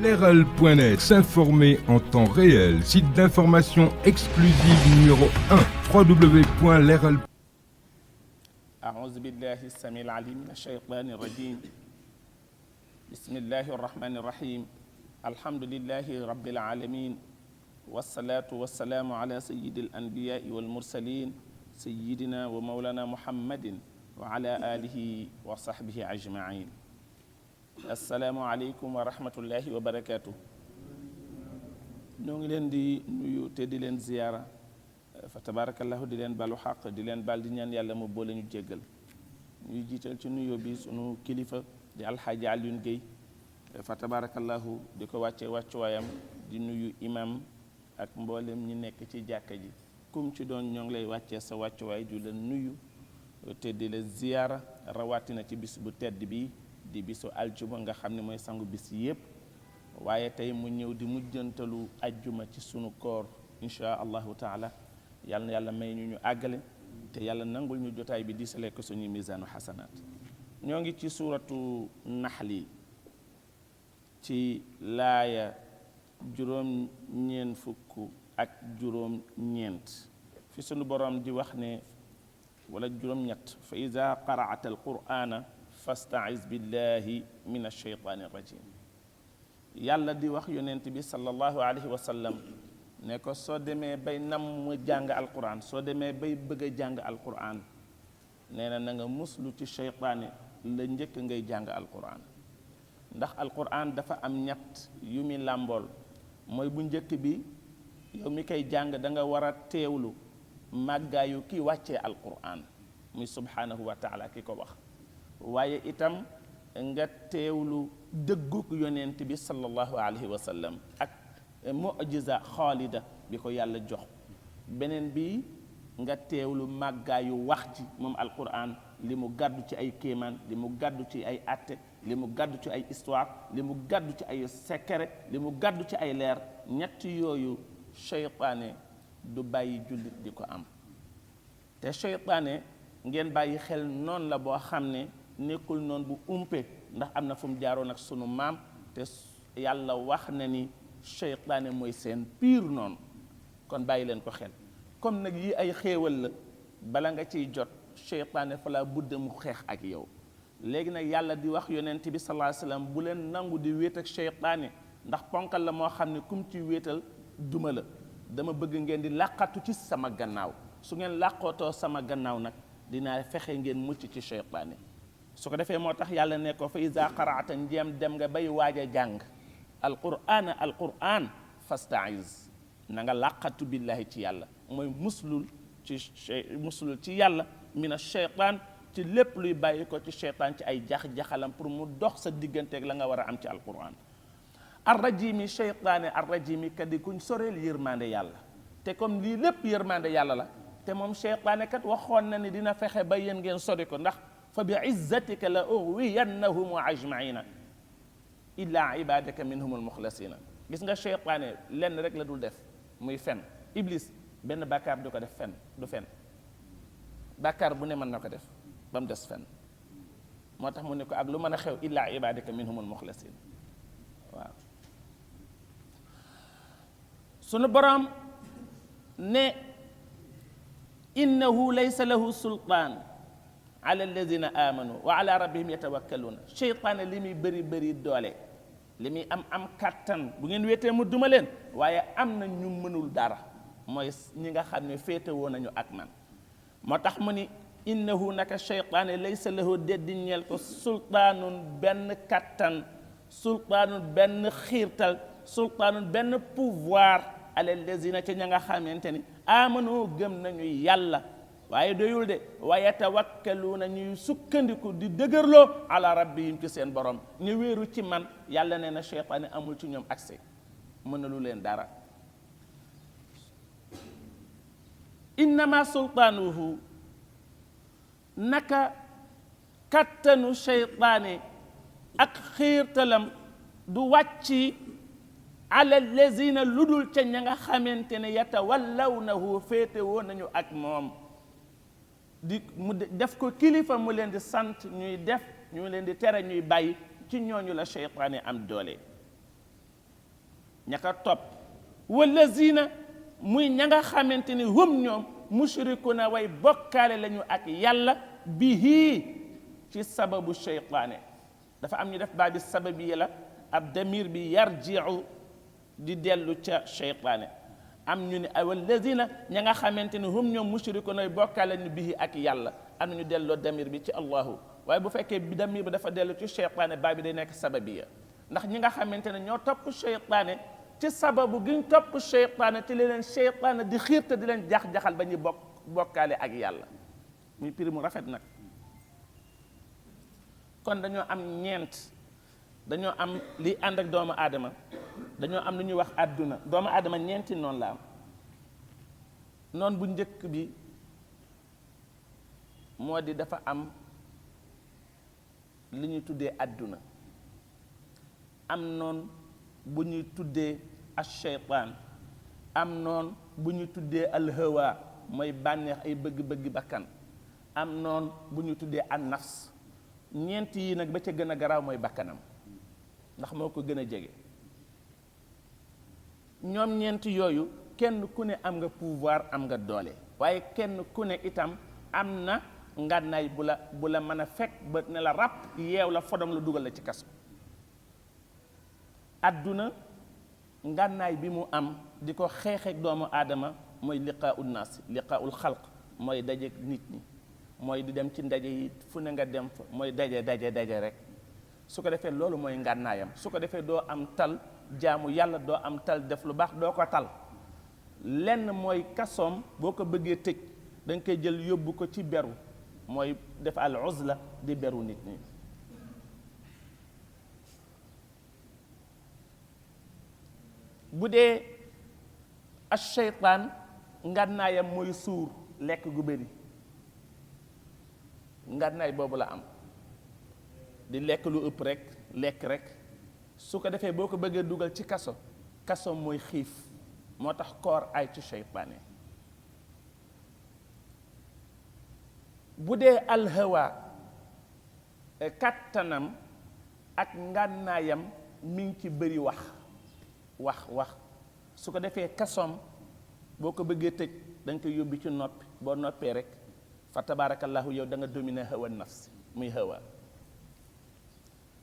Leral.net, s'informer en temps réel. Site d'information exclusive numéro 1, www.leral. أعوذ بالله السميع العليم من الشيطان الرجيم. بسم الله الرحمن الرحيم. الحمد لله رب العالمين، والصلاة والسلام على سيد الأنبياء والمرسلين سيدنا ومولانا محمد وعلى آله وصحبه أجمعين. السلام عليكم ورحمة الله وبركاته. ñoo ngi leen di nuyu te di leen ziyaara fa tabarakallahu di leen balu xaq di leen bal di ñaan yàlla mu boole ñu jéggal. ñuy jiital ci nuyoo bi sunu kilifa di alxaaji Alioune Guèye fa tabarakallahu di ko wàccee wàccuwaayam, di nuyu imam ak mboolem ñi nekk ci jàkka ji. kum ci doon ñoo ngi lay wàccee sa wàccuwaay di la nuyu te di la ziyaara, rawatina ci bis bu tedd bi di bisu aljuma nga xam ne mooy sangu bis yépp, waaye tey mu ñëw di mujjantalu ajjuma ci sunu koor insha allahu taala. yàlla na yàlla may ñu àggale te yàlla nangul ñu jotaay bi diisale ko suñu misaanu xasanaat. ñoo ngi ci suuratu naxli ci laaya juróom-ñeent fukk ak juróom-ñeent fi sunu borom di wax ne, wala juróom-ñett, fa iza qaraata alqur'ana fastaiz billahi min alsheytaani irrajim. yàlla di wax yonent bi sallallahu alayhi wa sallam ne ko soo demee bay namm jàng alquran, soo demee bay bëgg a jàng alquran, nee na nga muslu ci sheytaane la njëkk ngay jàng alquran. ndax alquran dafa am ñett yu mi làmbool. mooy bu njëkk bi, yow mi koy jàng da nga war a teewlu màggaayu ki wàccee alquran muy subhanahu wa taala ki ko wax, waaye itam nga teewlu dëgguk yonent bi sallallahu alayhi wa sallam ak mujiza xaalida bi ko yàlla jox. beneen bi nga teewlu màggaayu wax ji moom alquran, li mu gàddu ci ay kéemaan, li mu gàddu ci ay atte, li mu gàddu ci ay histoire, li mu gàddu ci ay secret, li mu gàddu ci ay leer. ñett yooyu seytaane du bàyyi jullit di ko am. te seytaane ngeen bàyyi xel noonu la boo xam ne nekkul noonu bu umpe, ndax am na fu mu jaaroon ak sunu maam, te yàlla wax na ni seytaane mooy seen piir noonu. kon bàyyi leen ko xel. comme nag yi ay xéewal la, bala nga ciy jot seytaane fa la budda mu xeex ak yow. léegi nag yàlla di wax yonent bi sallallahu alayhi wasallam bu leen nangu di wéet ak seytaane, ndax ponkal la moo xam ne kum ci wéetal duma la. dama bëgg ngeen di làqatu ci sama gannaaw. su ngeen làqootoo sama gannaaw nag dinaa fexe ngeen mucc ci seytaane. su ko defee moo tax yàlla ne ko fa iza qaraata, njeem dem nga bay waaj a jàng alquran fastaiz, na nga làqatu billahi ci yàlla, mooy muslul ci yàlla mina sheytaan, ci lépp luy bàyyi ko ci sheytaan ci ay jax-jaxalam pour mu dox sa digganteeg la nga war a am ci alquran. arrajimi sheytaane arrajimi kadi kuñ soreel yërmande yàlla. te comme lii lépp yërmande yàlla la, te moom sheytaane kat waxoon na ni dina fexe ba yéen ngeen sori ko, ndax fa bi izzatika la ughwiyannahum ajmaina illa ibadaka minhum almuxlasina. gis nga sheytaane lenn rek la dul def, muy fen. iblis benn bàkkaar du ko def, fen du fen. bàkkaar bu ne mën na ko def ba mu des fen. moo tax mu ne ko ak lu mën a xew illa ibadaka minhum almuxlasin. waaw sunu borom ne innahu laysa lahu sultaan ala alladina amanu wa ala rabbihim yatawakkaluna. sheytaane li muy bëri bëri doole, li muy am kàttan, bu ngeen wéetee mu duma leen, waaye am na ñu mënul dara, mooy ñi nga xam ne féete woo nañu ak man. moo tax mu ni innahu naka sheytaane laysa lahu deddi ñeel ko sultaanun benn kàttan, sultaanun benn xiirtal, sultaanun benn pouvoir ala allazina ca ña nga xamante ni amanu gëm nañu yàlla. waaye doyul de, wa yatawakkaluuna ñuy sukkandiku di dëgërloo ala rabbihim ci seen borom, ñu wéeru ci man. yàlla nee na sheytaane amul ci ñoom accès, mënalu leen dara. innama sultaanuhu, naka kattanu sheytaane ak xiirtalam du wàcci ala lazina ludul ca ña nga xamante ne yatawallawnahu féete woon nañu ak moom. mu def ko kilifa, mu leen di sant ñuy def, ñu leen di tere ñuy bàyyi. ci ñooñu la seytaane am doole. ña ko topp wallazina muy ña nga xamante ni hum ñoom mushrikuna way bokkaale lañu ak yàlla bihi ci sababu sheytaane dafa am ñu def baa bi sababi la ab damir bi yarjiu di dellu ca sheytaane am ñu ne wallazina ña nga xamante ni hum ñoom mushrikuna way bokkaale lañu bihi ak yàlla am ñu delloo damir bi ci allahu waaye bu fekkee bi damir bi dafa dellu ci sheytaane baa bi day nekk sababiya ndax ñi nga xamante ne ñoo topp sheytaane ci sababu gi ñu topp sheytaane te li leen sheytaane di xiirte di leen jax-jaxal ba ñuy bokkaale ak yàlla muy piri mu rafet nag kon dañoo am ñeent dañoo am li ànd ak doomu aadama dañoo am lu ñuy wax àdduna doomu aadama ñeenti noonu la am noonu bu njëkk bi moo di dafa am li ñuy tuddee àdduna am noon bu ñuy tuddee ash-shaytaan am noon bu ñuy tuddee al-hawa mooy bànneex ay bëgg-bëgg bakkan am noon bu ñuy tuddee an-nafs ñeent yi nag ba ca gën a garaaw mooy bakkanam ndax moo ko gën a jege ñoom ñeent yooyu kenn ku ne am nga pouvoir am nga doole waaye kenn ku ne itam am na ngànnaay bu la mën a fekk ba ne la ràpp yeew la fodom la dugal la ci kaso adduna ngànnaay bi mu am di ko xeexeek doomu aadama mooy liqaa'u naas liqaa'ul xalq mooy daje nit ñi mooy di dem ci ndaje yi fu ne nga dem fa mooy daje rek su ko defee loolu mooy ngànnaayam su ko defee doo am tal jaamu yàlla doo am tal def lu baax doo ko tal lenn mooy kasoom boo ko bëggee tëj da nga koy jël yóbbu ko ci beru mooy def al uzla di beru nit ñi bu dee ash-shaytaan ngànnaayam mooy suur lekk gu bëri ngànnaay boobu la am di lekk lu ëpp rek lekk rek su ko defee boo ko bëggee dugal ci kaso mooy xiif moo tax koor ay ci shaytaane bu dee alhawa kattanam ak ngànnaayam mi ngi ci bëri wax su ko defee kasoom boo ko bëggee tëj da nga koy yóbbi ci noppi boo noppee rek fa tabarakallahu yow da nga dominer hawa nafs muy hawa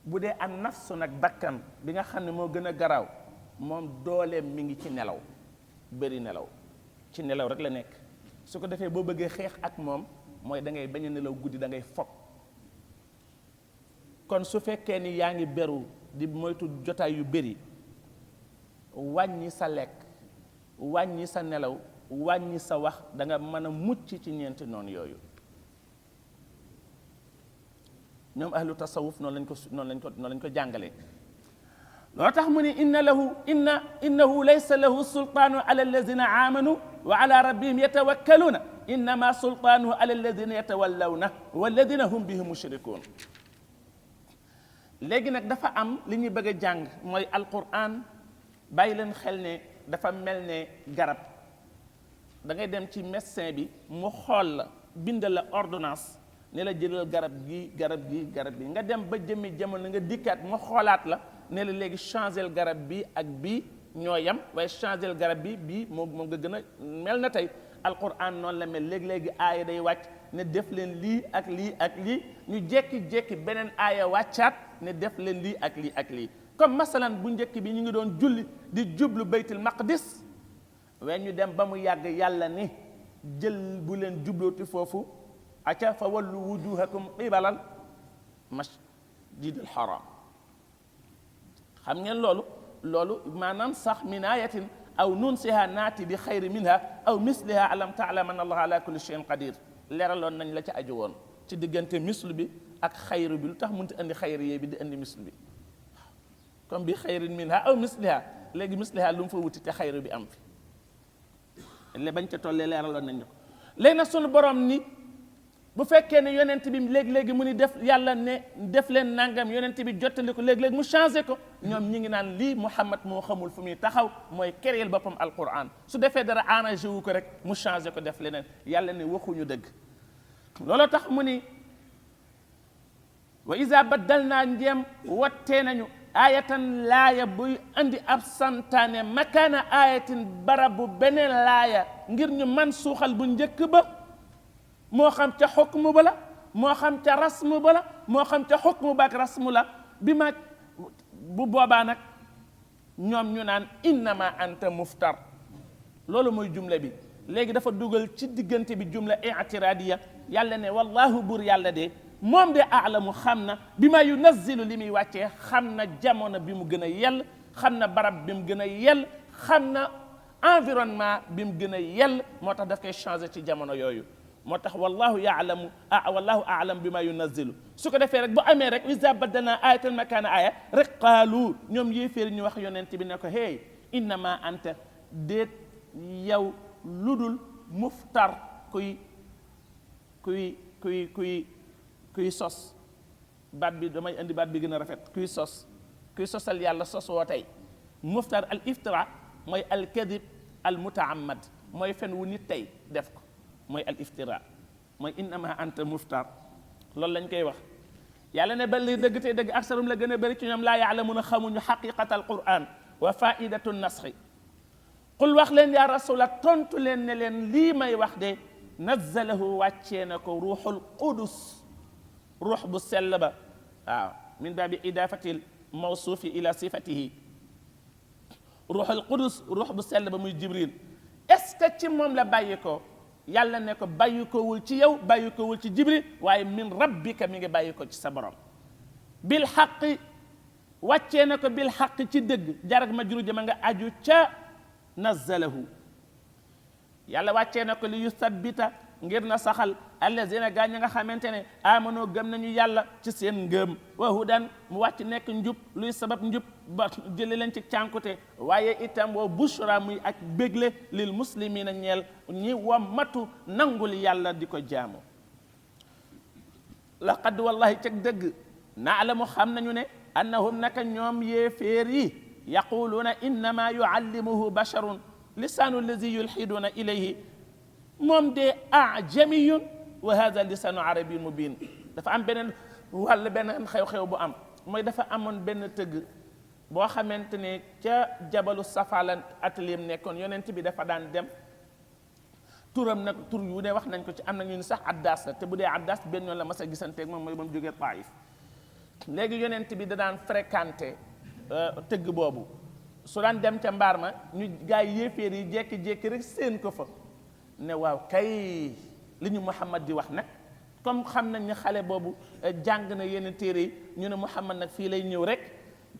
bu dee an nafsu nag bakkan bi nga xam ne moo gën a garaaw moom dooleem mi ngi ci nelaw bëri nelaw ci nelaw rek la nekk su ko defee boo bëggee xeex ak moom mooy da ngay bañ a nelaw guddi da ngay fog kon su fekkee ni yaa ngi beru di moytu jotaay yu bëri wàññi sa lekk wàññi sa nelaw wàññi sa wax da nga mën a mucc ci ñeenti noonu yooyu ñoom ahlu tasawuf noonu lañ ko jàngalee loo tax mu ne innahu laysa lahu sultaanu ala alladina amanu wa ala rabbihim yatawakkaluuna innama sultaanuhu ala alladina yatawallawna walladina hum bihi mushrikuun léegi nag dafa am li ñuy bëgg a jàng mooy alquran bàyyi leen xel ne dafa mel ne garab da ngay dem ci médecin bi mu xool la bind la ordonnance ne la jëlal garab gi nga dem ba jëmmi jamono nga dikkaat mu xoolaat la ne la léegi changel garab bi ak bii ñoo yam waaye changel garab bi bii moom nga gën a mel na tey alquran noonu la mel léegi aaya day wàcc ne def leen lii ak lii ñu jekki-jekki beneen aaya wàccaat ne def leen lii ak lii comme masalan bu njëkk bi ñu ngi doon julli di jublu baytul maqdis waaye ñu dem ba mu yàgg yàlla ni jël bu leen jublooti foofu aca fa wallu wujuhakum qibalal masjidil haram xam ngeen loolu maanaam sax min ayatin aw nunsiha naati bi xayri minha aw misliha alam taalam an allah ala kulli shay'in qadir leeraloon nañ la ca aju woon ci diggante mislu bi ak xayru bi lu tax mënut indi xayriyee bi di indi mislu bi comme bi xayrin minha aw misliha léegi misliha lu mu fa wuti te xayru bi am fi le bañ ca tollee leeraloon nañ ko léegi nag sunu borom ni bu fekkee ne yonent bi léegi mu ni def yàlla ne def leen nangam yonent bi jottali ko léegi mu changé ko ñoom ñi ngi naan lii Muhammad moo xamul fu muy taxaw mooy kéréel boppam alquran su defee dara arrangé wu ko rek mu changé ko def leneen yàlla ne waxuñu dëgg looloo tax mu ni wa iza baddalnaa njéem wattee nañu aayatan laaya buy andi ab santaane makaana aayatin barabu beneen laaya ngir ñu man suuxal bu njëkk ba moo xam ca xukmu ba la moo xam ca rasmu ba la moo xam ca xukmu ba ak rasmu la bi ma bu boobaa nag ñoom ñu naan innama anta muftar loolu mooy jumla bi léegi dafa dugal ci diggante bi jumla i'tiradiya yàlla ne wallahu buur yàlla de moom de aalamu xam na bi ma yunazzilu li muy wàccee xam na jamono bi mu gën a yell xam na barab bi mu gën a yell xam na environnement bi mu gën a yell moo tax daf koy changé ci jamono yooyu moo tax wallahu yaalamu wallahu aalam bi ma yunazzilu su ko defee rek bu amee rek iza baddalna ayatan makaana aya rek qaalu ñoom yéeféer ñu wax yonent bi ne ko hey innama anta déet yow ludul muftar kuy sos baat bi damay indi baat bi gën a rafet kuy sosal yàlla sos woo tey muftar al iftira mooy al kadib al mutaamad mooy fen wu nit tey def ko mooy al iftira mooy innama anta muftar loolu lañ koy wax yàlla ne ba li dëgg tey dëgg aksarum la gën a bëri ci ñoom laa yaalamuuna xamuñu xaqiqata al quran wa faidatu nasxi qul wax leen yaa rasula tontu leen ne leen lii may wax de nazzalahu wàccee na ko ruuxul qudus ruux bu sell ba waaw min baabi idaafatil mawsuufi ila sifatihi ruuxul qudus ruux bu sell ba muy jibril est-ce que ci moom la bàyyi ko yàlla ne ko bàyyi kowul ci yow bàyyi kowul ci jibril waaye min rabbika mi ngi bàyyi ko ci sa borom bil xaqi wàccee na ko bil xaqi ci dëgg jarag majru jama nga aju ca nazzalahu yàlla wàccee na ko li yusabbita ngir na saxal allazina gaa ñi nga xamante ne amanoo gëm nañu yàlla ci seen ngëm wa hudan mu wàcc nekk njub luy sabab njub ba jële leen ci cànkute waaye itam wa bushra muy ak bégle lil muslimina ñeel ñi wammatu nangul yàlla di ko jaamu laqad wallahi ceg dëgg naalamu xam nañu ne annahum naka ñoom yéeféer yi yaquluuna innama yuallimuhu basharun lisaanu allazi yulxiduuna ilayhi moom de ajamiyun wa hada lisaanu arabiyun mubin dafa am beneen wàll beneen xew-xew bu am mooy dafa amoon benn tëgg boo xamante ne ca jabalu safa la atelier nekkoon yonent bi dafa daan dem turam nag tur yu ne wax nañ ko ci am na ñu ni sax addaas la te bu dee addaas benn yoon la mas a gisanteeg moom mooy ba mu jógee Taif léegi yonent bi da daan fréquenté tëgg boobu su daan dem ca mbaar ma ñu gaa yi yéeféer yi jékki-jékki rek seen ko fa ne waaw kay li ñu Muhammad di wax nag comme xam nañ ne xale boobu jàng na yenn téere yi ñu ne Muhammad nag fii lay ñëw rek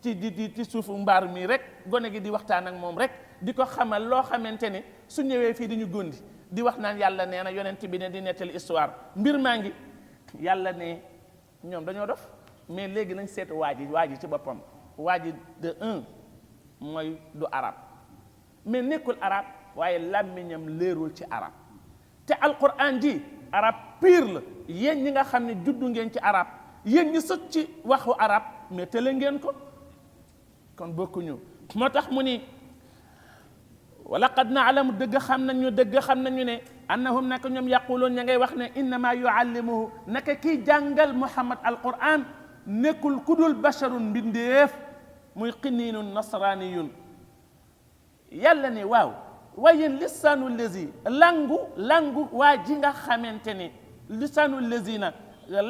ci suufu mbaar mi rek gone gi di waxtaan ak moom rek di ko xamal loo xamante ne su ñëwee fii di ñu gondi di wax naan yàlla nee na yonent bi ne di nettali histoire mbir maa ngi yàlla ne ñoom dañoo dof mais léegi nañ seet waa ji ci boppam waa ji de mooy du arab mais nekkul arab waaye làmmiñam leerul ci arab te alquran ji arab pire la yéen ñi nga xam ne juddu ngeen ci arab yéen ñi sot ci waxu arab mais tële ngeen ko kon bokkuñu moo tax mu ni wala qad naalamu dëgg xam nañu ne annahum naka ñoom yaquluun ña ngay wax ne innama yuallimuhu naka kiy jàngal muhammad alquran nekkul kudul basharun mbindeef muy qiniinun nasraniyun yàlla ne waaw waaye lisaanu lazi langu waa ji nga xamante ne lisaanu lazina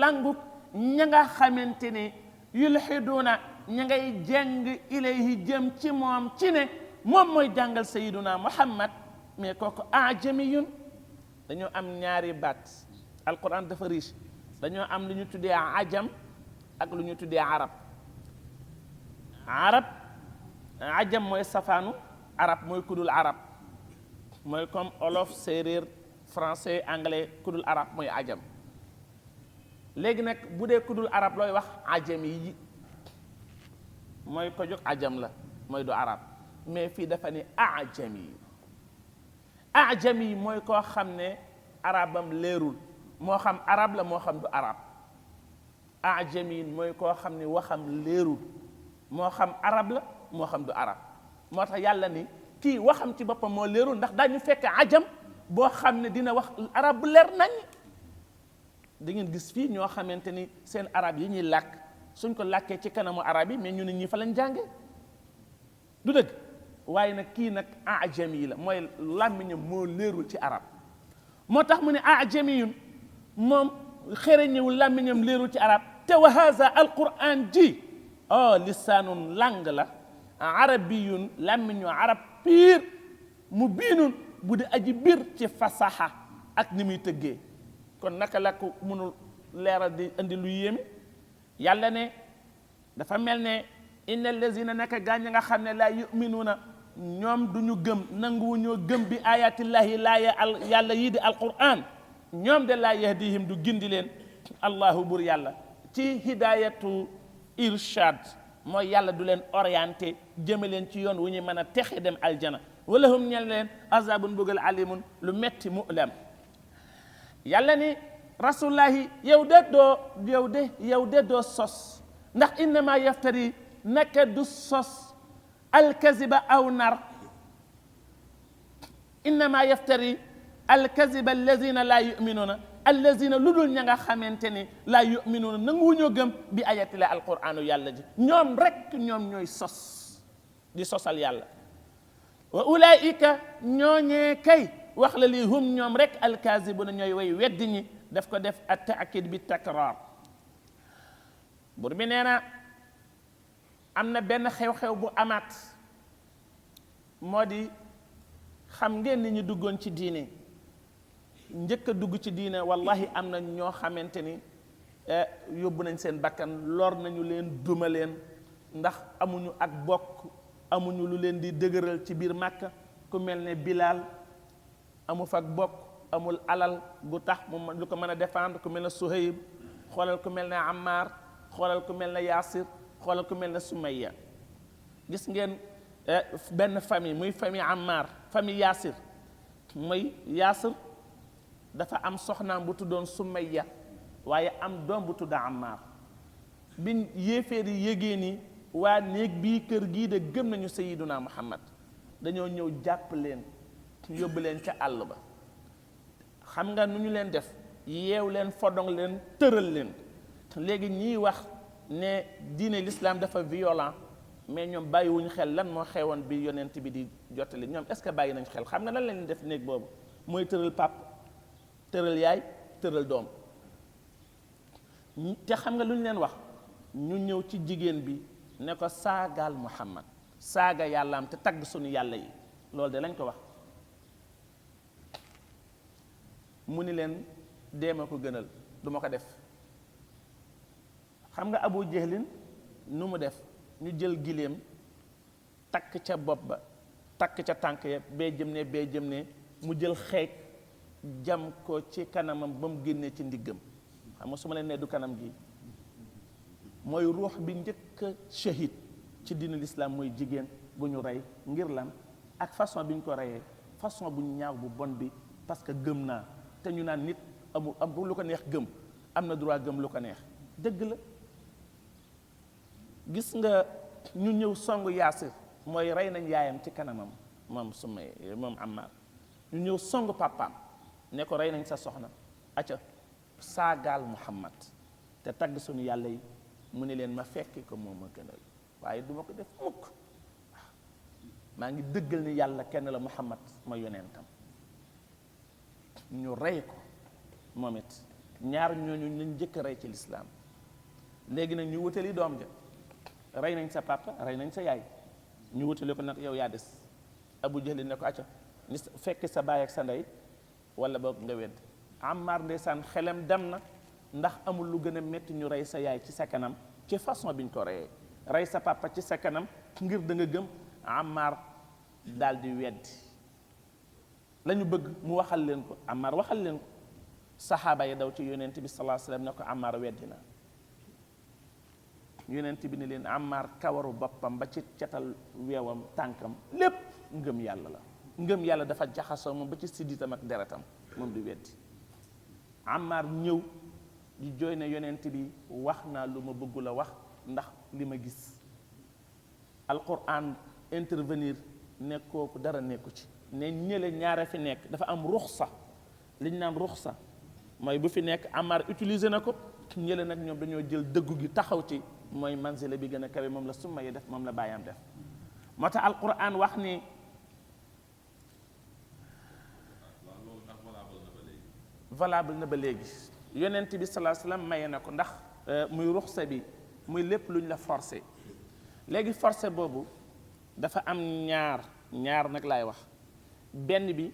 langu ña nga xamante ne yulxiduuna ña ngay jàng ilayhi jëm ci moom ci ne moom mooy jàngal sayiduna muhammad mais kooku ajamiyun dañoo am ñaari baat alquran dafa riche dañoo am lu ñu tuddee ajam ak lu ñu tuddee arab ajam mooy safaanu arab mooy kudul arab mooy comme olof séeréer français anglais kudul arab mooy ajam léegi nag bu dee kudul arab looy wax ajam yi mooy ko jóg ajam la mooy du arab mais fii dafa ne ajami yi mooy koo xam ne arabam leerul moo xam arab la moo xam du arab ajami mooy koo xam ne waxam leerul moo xam arab la moo xam du arab moo tax yàlla ni kii waxam ci boppam moo leerul ndax daañu fekk ajam boo xam ne dina wax arab bu leer nañ da ngeen gis fii ñoo xamante ni seen arab yi ñuy làkk suñ ko làkkee ci kanamu arab yi mais ñu ne ñii fa lañ jànge du dëgg waaye nag kii nag ajami yi la mooy làmmiñam moo leerul ci arab moo tax mu ne ajamiyun moom xereñewul làmmiñam leerul ci arab te wa haza alquran ji lisaanun lang la arabiyun làmmiñu arab piir mu biinun bu di aji biir ci fasaxa ak ni muy tëggee kon naka la ko mënul leeral di indi lu yéeme yàlla ne dafa mel ne inna allazina naka gaañ nga xam ne laa yuminuuna ñoom duñu gëm nanguwuñoo gëm bi ayatillahi laaya yàlla yii di alquran ñoom de laa yahdihim du gindi leen allahu bur yàlla ci hidayatu irshad mooy yàlla du leen orienté jëme leen ci yoon wu ñu mën a texe dem aljana wala hum ñel leen azabun mbugal alimun lu metti mu'lam yàlla ni rasulullahi yow de doo sos ndax innama yaftari naka du sos alkaziba aw nar innama yaftari alkaziba allazina laa yuminuuna allazina lu dul ña nga xamante ni laa yuminuuna nanguwuñoo gëm bi ayati la alquranu yàlla ji ñoom rek ñoom ñooy sos di sosal yàlla wa ulaika ñooñee kay wax la lii hum ñoom rek alkazibuna ñooy way weddi ñi daf ko def at taakid bi takrar bur bi nee na am na benn xew-xew bu amaat moo di xam ngeen ni ñu duggoon ci diine njëkk a dugg ci diine wallahi am na ñoo xamante ni yóbbu nañ seen bakkan lor nañu leen duma leen ndax amuñu ak bokk amuñu lu leen di dëgëral ci biir Màkka ku mel ne Bilal amu fa ak bokk amul alal gu tax mu lu ko mën a défendre ku mel ne Suhayb xoolal ku mel ne Ammar xoolal ku mel ne Yaasir xoolal ku mel ne Sumayya gis ngeen benn famille muy famille Ammar famille Yaasir muy Yaasir dafa am soxnaam bu tuddoon Sumayya waaye am doom bu tudda Ammar biñ yéeféer yi yégée ni waa néeg bii kër gii de gëm nañu Sayyiduna Muhammad dañoo ñëw jàpp leen yóbbu leen ca àll ba xam nga nu ñu leen def yeew leen fodong leen tëral leen léegi ñiy wax ne diine l'islam dafa violent mais ñoom bàyyiwuñu xel lan moo xewoon bi yonent bi di jottali ñoom est-ce que bàyyi nañ xel xam nga lan lañ def néeg boobu mooy tëral pap tëral yaay tëral doom te xam nga lu ñu leen wax ñu ñëw ci jigéen bi ne ko saagaal Muhammad saaga yàllaam te tagg suñu yàlla yi loolu de lañ ko wax mu ni leen deema ko gënal du ma ko def xam nga Abu Jahlin nu mu def ñu jël giléem takk ca bopp ba takk ca tànk ya bee jëm ne mu jël xeej jam ko ci kanamam ba mu génnee ci ndiggam xam nga su ma leen nee du kanam gi mooy ruux bi njëkk a shahid ci diinu lislaam mooy jigéen bu ñu rey ngir lan ak façon bi ñu ko reyee façon bu ñaaw bu bon bi parce que gëm naa te ñu naan nit amul am lu ko neex gëm am na droit gëm lu ko neex dëgg la gis nga ñu ñëw songu Yaasir mooy rey nañ yaayam ci kanamam moom moom Ammar ñu ñëw songu papaam ne ko rey nañ sa soxna acca saagaal Muhammad te tagg suñu yàlla yi mu ne leen ma fekki ko moom ma gënal waaye duma ko def mukk waaw maa ngi dëggal ni yàlla kenn la Muhammad ma yonentam ñu rey ko moom it ñaar ñooñu ñu njëkk a rey ci lislaam léegi nag ñu wutali doom ja rey nañ sa papa rey nañ sa yaay ñu wutali ko nag yow yaa des Abu Jahl ne ko acca ni fekk sa baay ak sa ndey wala boog nga wedd Ammar ndeysaan xelam dem na ndax amul lu gën a métti ñu rey sa yaay ci sa kanam ci façon bi ñu ko reyee rey sa papa ci sa kanam ngir da nga gëm Ammar daal di weddi la ñu bëgg mu waxal leen ko Ammar waxal leen ko saxaaba yi daw ci yonent bi sallallahu alayhi wasallam ne ko Ammar weddi na yonent bi ne leen Ammar kawaru boppam ba ci catal weewam tànkam lépp ngëm yàlla la ngëm yàlla dafa jaxasoo moom ba ci sidditam ak deretam moom di weddi Ammar ñëw di jooy ne yonent bi wax naa lu ma bëggul a wax ndax li ma gis alquran intervenir ne kooku dara nekku ci ne ñële ñaare fi nekk dafa am ruxsa li ñu naan ruxsa mooy bu fi nekk Ammar utiliser na ko ñële nag ñoom dañoo jël dëggu gi taxaw ci mooy manzila bi gën a kawe moom la summa yi def moom la bàyyam def moo tax alquran wax ni valable na ba léegi yonent bi sallallahu alayhi wasallam maye na ko ndax muy ruxsa bi muy lépp luñ la forcé léegi forcé boobu dafa am ñaar nag laay wax benn bi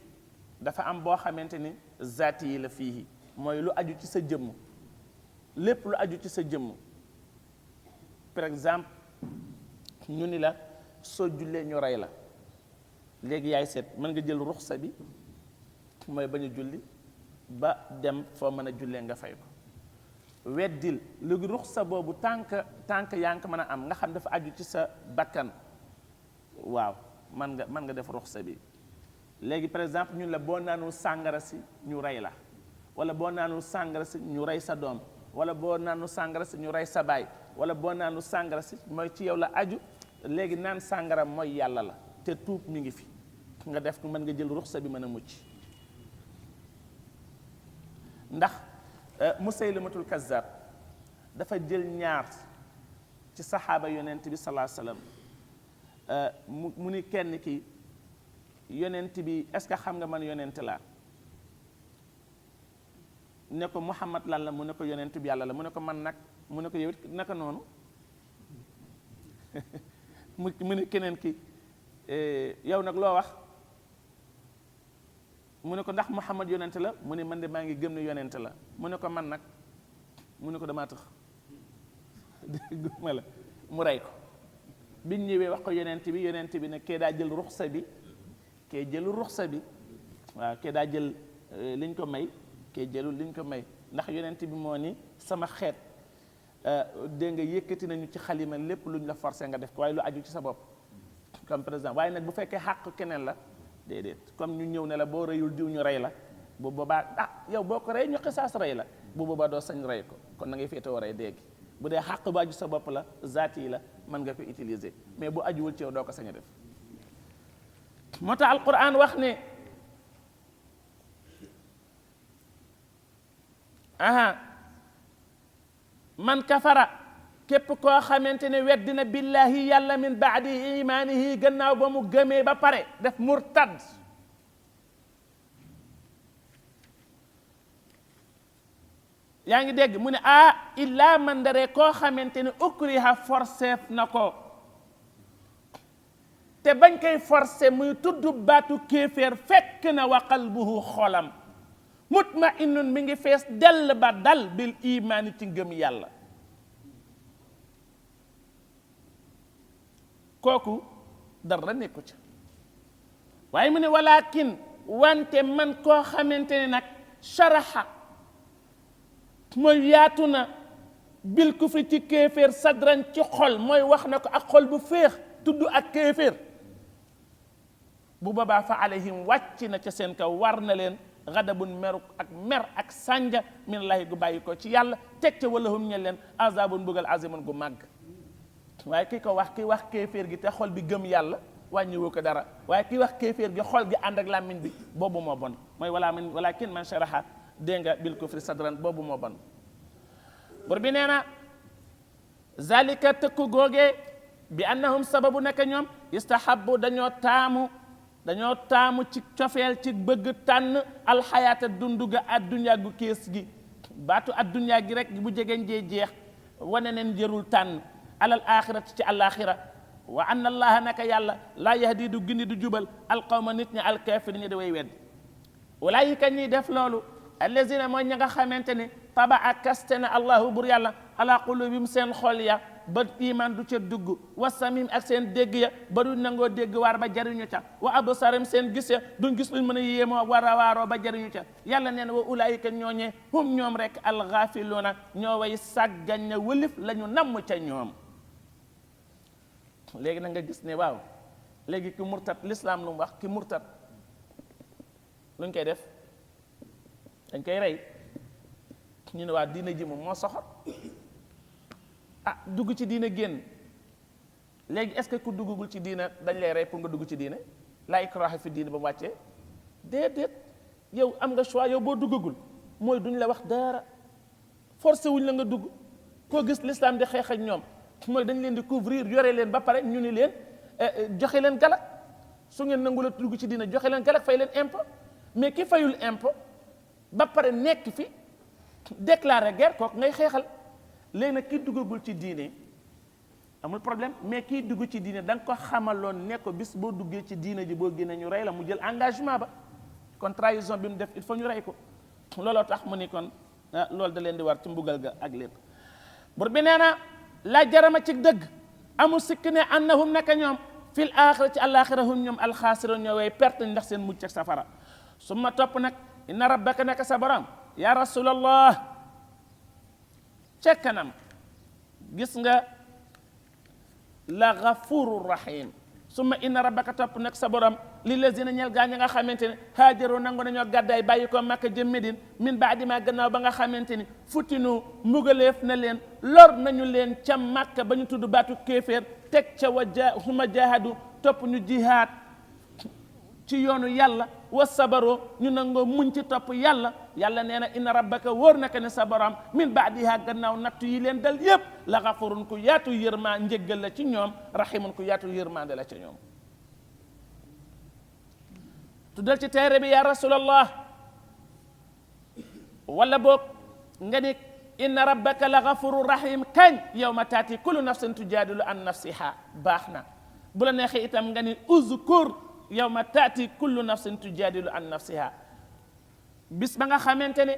dafa am boo xamante ni zaati yi la fii mooy lu aju ci sa jëmm lépp lu aju ci sa jëmm par exemple ñu ni la soo jullee ñu rey la léegi yaay seet mën nga jël ruxsa bi mooy bañ a julli ba dem foo mën a jullee nga fay ko weddil léegi ruxsa boobu tànk yaa ngi ko mën a am nga xam dafa aju ci sa bakkan waaw mën nga def ruxsa bi léegi par exemple ñun la boo naanul sàngara si ñu rey la wala boo naanul sàngara si ñu rey sa doom wala boo naanul sàngara si ñu rey sa baay wala boo naanul sàngara si mooy ci yow la aju léegi naan sàngara mooy yàlla la te tuub mi ngi fi nga def ko mën nga jël ruxsa bi mën a mucc ndax Musaylimatul Kazzab dafa jël ñaar ci saxaaba yonent bi sallallahu alayhi wasallam mu ni kenn ki yonent bi est-ce que xam nga man yonent laa ne ko Muhammad lan la mu ne ko yonent bi yàlla la mu ne ko man nag mu ne ko yow it naka noonu mu ne keneen ki yow nag loo wax mu ne ko ndax Muhammad yonent la mu ne man de maa ngi gëm ne yonent la mu ne ko man nag mu ne ko damaa tax guma la mu rey ko biñ ñëwee wax ko yonent bi ne kee daa jël ruxsa bi kee jëlul ruxsa bi waaw kee daa jël liñ ko may kee jëlul liñ ko may ndax yonent bi moo ni sama xeet dégg nga yëkkati nañu ci xalima lépp luñ la forcé nga def ko waaye lu aju ci sa bopp comme par exemple waaye nag bu fekkee xàq keneen la déedéet comme ñu ñëw ne la boo reyul diw ñu rey la bu boobaa yow boo ko rey ñu xisaas rey la bu boobaa doo sañ rey ko kon na ngay féetewoo rey déegi bu dee xàq bu aju sa bopp la zaati yi la mën nga ko utiliser mais bu ajuwul ci yow doo ko sañ a def moo tax alquran wax ne man kafara képp koo xamante ne weddina billahi yàlla min baadi imaanihi gannaaw ba mu gëmee ba pare def murtad yaa ngi dégg mu ne illa man dare koo xamante ne ukriha forceef na ko te bañ koy forcé muy tudd baatu kéeféer fekk na wa qalbuhu xolam mutma'innun mi ngi fees dell ba dal bil imaani ci ngëm yàlla kooku dara nekku ca waaye mu ne walakin wante man koo xamante ne nag sharaxa mooy yaatu na bil kufri ci kéeféer sadran ci xol mooy wax na ko ak xol bu féex tudd ak kéeféer bu boobaa fa alayhim wàcc na ca seen kaw war na leen gadabun mer ak sànja minallahi gu bàyyi ko ci yàlla teg ca wala hum ñel leen azabun bugal azimun gu màgg waaye ki ko wax ki wax kéeféer gi te xol bi gëm yàlla wàññiwu ko dara waaye ki wax kéeféer gi xol gi ànd ak làmmiñ bi boobu moo bon mooy walakin man sharaha dégg nga bil kufri sadran boobu moo bon bur bi nee na zalika tëkku googee bi annahum sababu nekk ñoom istahabu dañoo taamu ci cofeel ci bëgg tànn alxayaata dundu ga addunyaa gu kees gi baatu addunyaa gi rek bu jegeen jee jeex wane neen jërul tànn alal axirati ci alaxira wa anna allaha naka yàlla laa yahdi du gindi du jubal alqawma nit ñi alkafir ñi da way wedd walaayika ñiy def loolu allazina mooy ña nga xamante ne taba a kaste na allahu bur yàlla ala qulubim seen xol ya ba iman du ca dugg wa samim ak seen dégg ya ba du nangoo dégg waar ba jariñu ca wa absarim seen gis ya duñ gis luñ mën a yéemoo war a waaroo ba jariñu ca yàlla nee na wa ulaayika ñooñee hum ñoom rek alxaafiluuna ñoo way sàggañ na wëlif la ñu namm ca ñoom léegi na nga gis ne waaw léegi ki murtat l'islam lu mu wax ki murtat luñ koy def dañ koy rey ñu ne waa diina ji moom moo soxor dugg ci diina génn léegi est-ce que ku duggagul ci diina dañ lay rey pour nga dugg ci diina laa ikraha fi diina ba mu wàccee déedéet yow am nga choix yow boo duggagul mooy duñ la wax dara forcé wuñ la nga dugg koo gis l'islam di xeex ak ñoom mooy dañ leen di couvrir yore leen ba pare ñu ni leen joxe leen galak su ngeen nangu la dugg ci diina joxe leen galak fay leen impôt mais ki fayul impôt ba pare nekk fi déclarer guerre kooku ngay xeexal. léegi nag kii duggagul ci diine amul problème mais kii dugg ci diine da nga ko xamaloon ne ko bis boo duggee ci diine ji boo génnee ñu rey la mu jël engagement ba kon trahison bi mu def il faut ñu rey ko looloo tax mu ni kon loolu da leen di war ci mbugal ga ak lépp. bur bi nee na la jarama ci dëgg amul sikk ne annahum naka ñoom fil axira ci àlaxira hum ñoom alxaasiroon ñoo way perte ndax seen mucc ak safara summa topp nag inna rabbaka naka sa borom ya rasulallah ca kanam gis nga la gafuru rahim summa inna rabbaka topp nag sa borom li lazina ñel gaa ña nga xamante ne haajaru nangu nañoo gàddaay bàyyi ko Makka jëm Medine min baadi ma gannaaw ba nga xamante ni futinu mugaleef na leen lor nañu leen ca Makka ba ñu tudd baatu kéeféer teg ca huma jahadu topp ñu jihaad ci yoonu yàlla wa sabaroo ñu nangoo muñ ci topp yàlla yàlla nee na inna rabbaka wóor naka ne sa borom min baadiha gannaaw nattu yi leen dal yépp la gafurun ku yaatu yërmaa njëggal la ci ñoom rahimun ku yaatu yërmaande la ci ñoom. tuddal ci téere bi ya rasulallah wala boog nga ni inna rabbaka la gafuru rahim kañ yawma taati kullu nafsin tujaadilu an nafsiha baax na bu la neexee itam nga ni uzkur yawma taati kullu nafsin tujaadilu an nafsiha bis ba nga xamante ne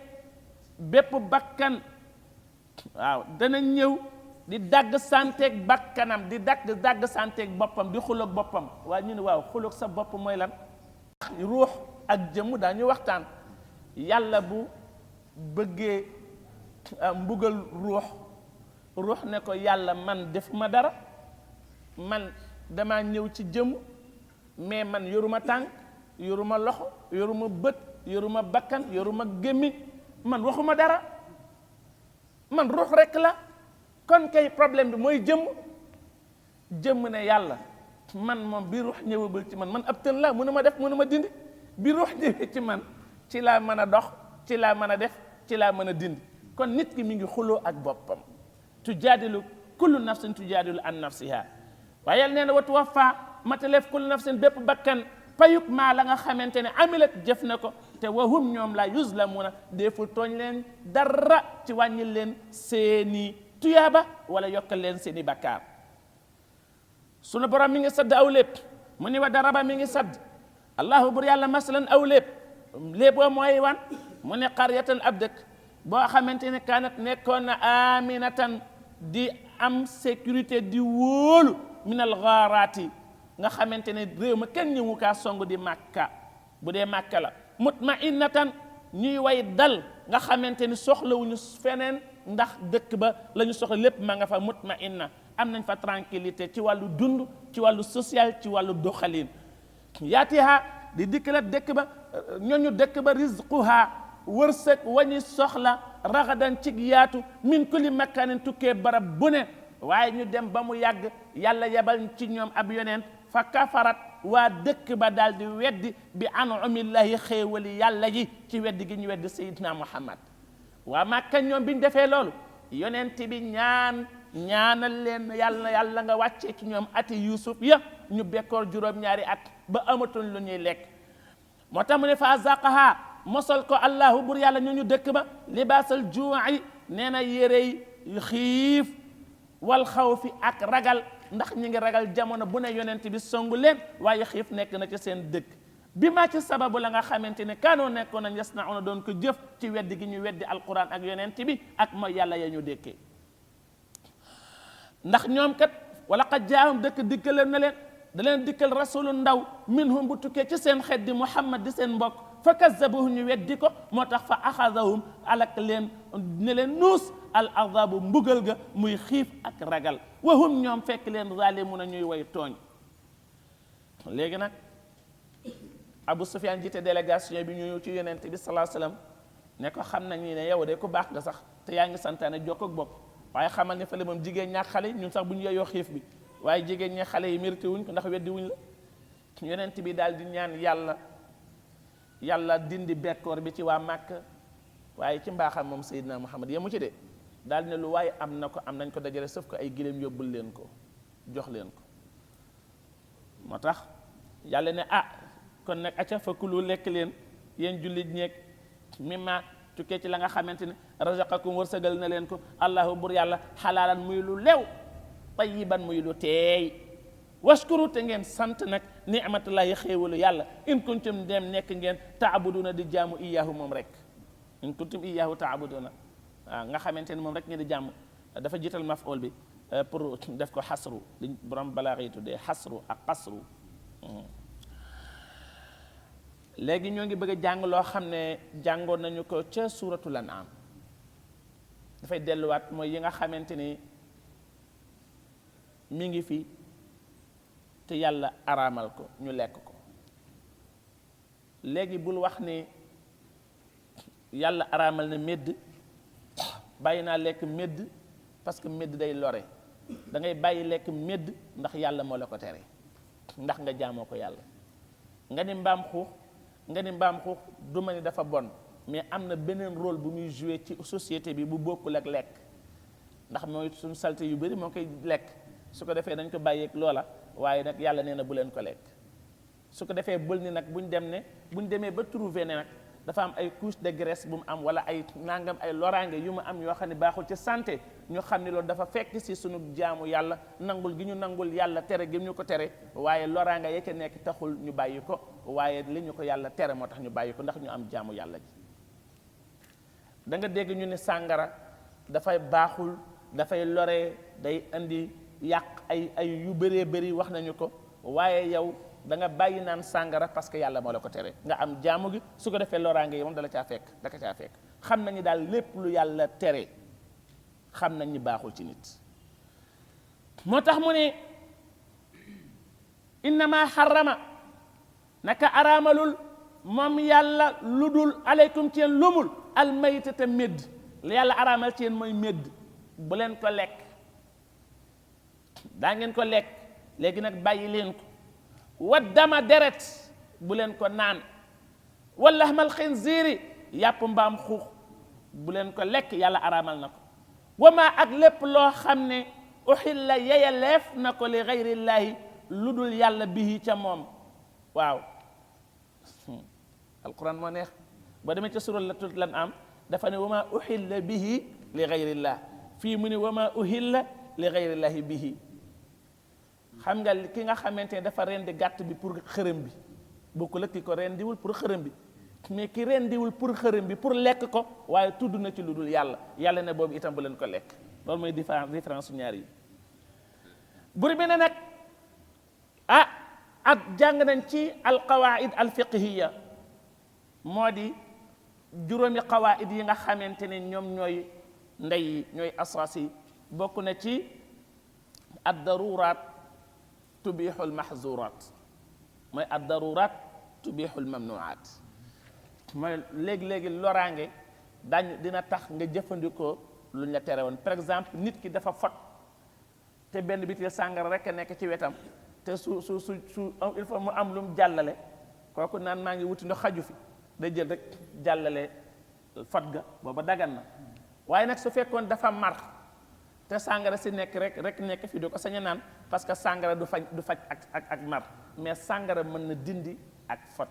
bépp bakkan waaw dana ñëw di dagg santeeg bakkanam di dagg santeeg boppam di xuloog boppam waaye ñu ne waaw xuloog sa bopp mooy lan ruux ak jëmm daañu waxtaan yàlla bu bëggee mbugal ruux ne ko yàlla man def ma dara man dama ñëw ci jëmm mais man yoruma tànk yoruma loxo yoruma bët yoruma bakkan yoruma gémmiñ man waxuma dara man ruux rekk la kon kay problème bi mooy jëmm ne yàlla man moom bi ruux ñëwagul ci man ab tën laa mënu ma def mënu ma dindi bi ruux ñëwee ci man ci laa mën a dox ci laa mën a def ci laa mën a dindi kon nit ki mi ngi xuloo ak boppam tujaadilu kullu nafsin tujaadilu an nafsiha waaye yàlla nee na wa tuwaffa mataleef kullu nafsin bépp bakkan payuk maa la nga xamante ne amilat jëf na ko te wahum ñoom la yuzlamuna deeful tooñ leen dara ci wàññil leen seeni tuyaaba wala yokkal leen seeni bakkaar sunu borom mi ngi sadd aw lépp mu ni wa daraba mi ngi sadd allahu bur yàlla masalan aw léeboo mooy wan mu ne qaryatan ab dëkk boo xamante ne kaanat nekkoon na aminatan di am sécurité di wóolu minal ghaaraati nga xamante ne réew ma kenn ñëwu kaa song di Makka bu dee Makka la mutma'innatan ñuy way dal nga xamante ni soxlawuñu feneen ndax dëkk ba la ñu soxla lépp ma nga fa mutma'inna am nañ fa tranquillité ci wàllu dund ci wàllu social ci wàllu doxalin yaatiha di dikkala dëkk ba ñooñu dëkk ba rizquha wërsëg wañi soxla ragadan cig yaatu min kulli makkanin tukkee barab bu ne waaye ñu dem ba mu yàgg yàlla yebal ci ñoom ab yonent fa kafarat waa dëkk ba daal di weddi bi an'amillahi xéewali yàlla ji ci weddi gi ñu weddi sayidna muhammad waa Màkka ñoom biñ defee loolu yonent bi ñaanal leen yàlla nga wàccee ci ñoom ati yusuf ya ñu bekkoor juróom-ñaari at ba amatuñ lu ñuy lekk moo tax mu ne fa azaqaha mosal ko allahu bur yàlla ñu dëkk ba libaasal juu'i nee na yérey xiif wal xawfi ak ragal ndax ñi ngi ragal jamono bu ne yonent bi songu leen waaye xiif nekk na ci seen dëkk bi ma ci sababu la nga xamante ne kaanoo nekkoon nañ yasnauna doon ko jëf ci weddi gi ñu weddi alquran ak yonent bi ak mooy yàlla ya ñu dékkee ndax ñoom kat wala qad jaahum dëkk dikkal na leen da leen dikkal rasulu ndaw minhum bu tukkee ci seen xeet di muhammad di seen mbokk fa kazzabuhu ñu weddi ko moo tax fa axadahum alak leen ne leen nuus al azabu mbugal ga muy xiif ak ragal wahum ñoom fekk leen zalimuna ñuy way tooñ léegi nag Abu Sufyaan jiite délégation bi ñu ñëw ci yonent bi sallallahu alayhi wasallam ne ko xam nañu ne yow de ku baax nga sax te yaa ngi santaane jokk ak bokk waaye xamal ne fële moom jigéen ñaak xale yi ñun sax bu ñu yeyoo xiif bi waaye jigéen ñi xale yi mérité wuñ ko ndax weddi wuñ la yonent bi daal di ñaan yàlla dindi bekkoor bi ci waa Màkk waaye ci mbaaxam moom Seydina Muhammad yemu ci de daal ne lu waaye am na ko am nañ ko dajale sëf ko ay giléem yóbbul leen ko jox leen ko moo tax yàlla ne kon nag acca fa kulu lekk leen yéen jullit ñeeg mimma tukkee ci la nga xamante ne razaqakum wërsëgal na leen ko allahu bur yàlla xalaalan muy lu lew tayiban muy lu teey washkuru te ngeen sant nag ni'matullahi xéewalu yàlla in kuntum dem nekk ngeen taabuduna di jaamu iyaahu moom rek in kuntum iyaahu taabuduna waaw nga xamante ne moom rek ngeen di jaamu dafa jiital maf'ul bi pour def ko xasru li borom balaa yi tuddee xasru ak qasru léegi ñoo ngi bëgg a jàng loo xam ne jàngoon nañu ko ca suuratul An'aam dafay delluwaat mooy yi nga xamante ni mi ngi fi te yàlla araamal ko ñu lekk ko léegi bul wax ni yàlla araamal na médd bàyyi naa lekk médd parce que médd day lore da ngay bàyyi lekk médd ndax yàlla moo la ko tere ndax nga jaamoo ko yàlla nga ni mbaam xuux du ma ni dafa bon mais am na beneen rôle bu muy joué ci société bi bu bokkul ak lekk ndax mooy suñu salte yu bëri moo koy lekk su ko defee dañ ko bàyyeeg loola waaye nag yàlla nee na bu leen ko lekk su ko defee bël ni nag buñ demee ba trouver ne nag dafa am ay couche de graisse bu mu am wala ay nangam ay loraange yu mu am yoo xam ne baaxul ci santé ñu xam ne loolu dafa fekk si sunu jaamu yàlla nangul gi ñu nangul yàlla tere gi ñu ko tere waaye loraange ya ca nekk taxul ñu bàyyi ko waaye li ñu ko yàlla tere moo tax ñu bàyyi ko ndax ñu am jaamu yàlla ji da nga dégg ñu ne sàngara dafay baaxul dafay lore day indi yàq ay yu bëree bëri wax nañu ko waaye yow da nga bàyyi naan sàngara parce que yàlla moo la ko tere nga am jaamu gi su ko defee loraange yi moom dala caa fekk daka caa fekk xam nañu daal lépp lu yàlla tere xam nañ ni baaxul ci nit moo tax mu ne innama xarama naka araamalul moom yàlla lu dul aleykum ci yéen lumul almaytata médd la yàlla araamal ci yéen mooy médd bu leen ko lekk daa ngeen ko lekk léegi nag bàyyi leen ko wa dama deret bu leen ko naan wala lahmal xinziiri yàpp mbaam xuux bu leen ko lekk yàlla araamal na ko wama ak lépp loo xam ne uxilla yeyaleef na ko li gayrillaahi lu dul yàlla bihi ca moom waaw alquran moo neex boo demee ca suuratul An'aam dafa ne wama uxilla bihi li gayrillah fii mu ne wama uhilla li gayrillaahi bihi xam nga ki nga xamante ne dafa rendi gàtt bi pour xërëm bi bokkul ak ki ko rendiwul pour xërëm bi mais ki rendiwul pour xërëm bi pour lekk ko waaye tudd na ci lu dul yàlla yàlla ne boobu itam bu leen ko lekk loolu mooy différence su ñaar yi bur bi ne nag ak jàng nañ ci alqawaid alfiqhiya moo di juróomi qawaid yi nga xamante ne ñoom ñooy ndey yi ñooy asaas yi bokk na ci ad darurat tubixul mahzurat mooy ad darurat tubixul mamnuat mooy léegi-léegi loraange dina tax nga jëfandikoo lu ñu la tere woon par exemple nit ki dafa fot te benn bitil sàngara rek a nekk ci wetam te su il faut mu am lu mu jàllale kooku naan maa ngi wuti ndox xaju fi day jël rek jàllale fot ga booba dagan na waaye nag su fekkoon dafa mar te sàngara si nekk rek nekk fi du ko sañ a naan parce que sàngara du faj ak mar mais sàngara mën na dindi ak fot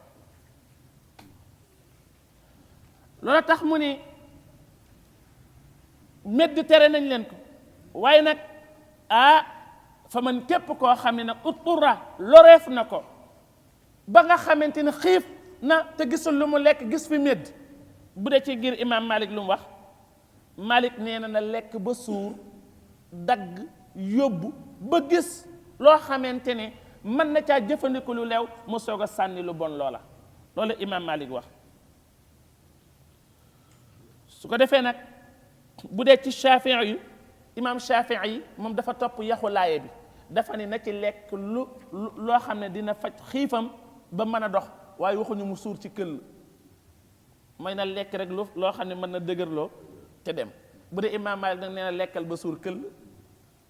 loolu tax mu ni medd tere nañ leen ko waaye nag fa man képp koo xam ne nag uttura loreef na ko ba nga xamante ne xiif na te gisul lu mu lekk gis fi medd bu dee ci ngir imam Malik lu mu wax Malik nee na lekk ba suur dagg yóbbu ba gis loo xamante ne mën na caa jëfandiku lu leew mu soog a sànni lu bon loola loolu imam Malik wax su ko defee nag bu dee ci Shafii yi imam Shafii yi moom dafa topp yaxu laaye bi dafa ni na ci lekk loo xam ne dina faj xiifam ba mën a dox waaye waxuñu mu suur ci këll may na lekk rek loo xam ne mën na dëgërloo te dem bu dee imam Malik nag nee na lekkal ba suur këll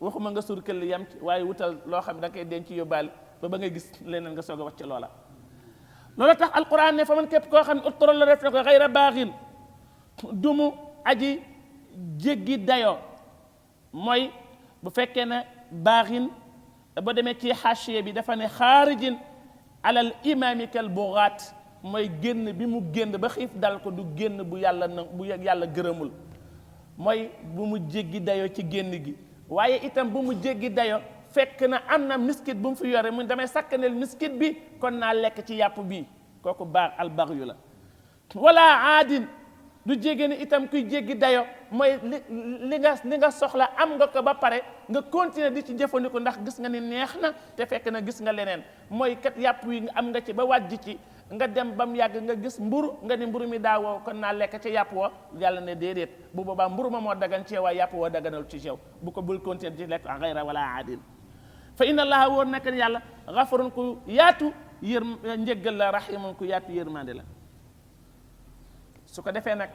waxuma nga suur këll yam ci waaye wutal loo xam ne da nga koy denc yóbbaale ba ngay gis leneen nga soog a wàcc loola loolu tax alquran ne fa man képp koo xam ne uttura la def na ko xayra baaxin dumu aji jéggi dayoo mooy bu fekkee ne baaxin ba demee ci xaashiya bi dafa ne xaarijin alal imaami kal bugaat mooy génn bi mu génn ba xiif dal ko du génn bu yàlla gërëmul mooy bu mu jéggi dayoo ci génn gi waaye itam bu mu jéggi dayoo fekk na am na miskit bu mu fi yore mu damay sakkaneel miskit bi kon naa lekk ci yàpp bii kooku baax albaxyu la wala aadin du jéggi ni itam kuy jéggi dayo mooy li nga soxla am nga ko ba pare nga continuer di ci jëfandiku ndax gis nga ni neex na te fekk na gis nga leneen mooy kat yàpp wi am nga ci ba wàjj ci nga dem ba mu yàgg nga gis mburu nga ni mburu mi daa woo kon naa lekk ci yàpp woo yàlla ne déedéet bu boobaa mburu ma moo dagan ci waaye yàpp woo daganal ci yow bu ko bul continuer di lekk gayra wala aadin fa inna allaha wóor nekk yàlla gafurun ku yaatu njëggal la rahimun ku yaatu yërmande la su ko defee nag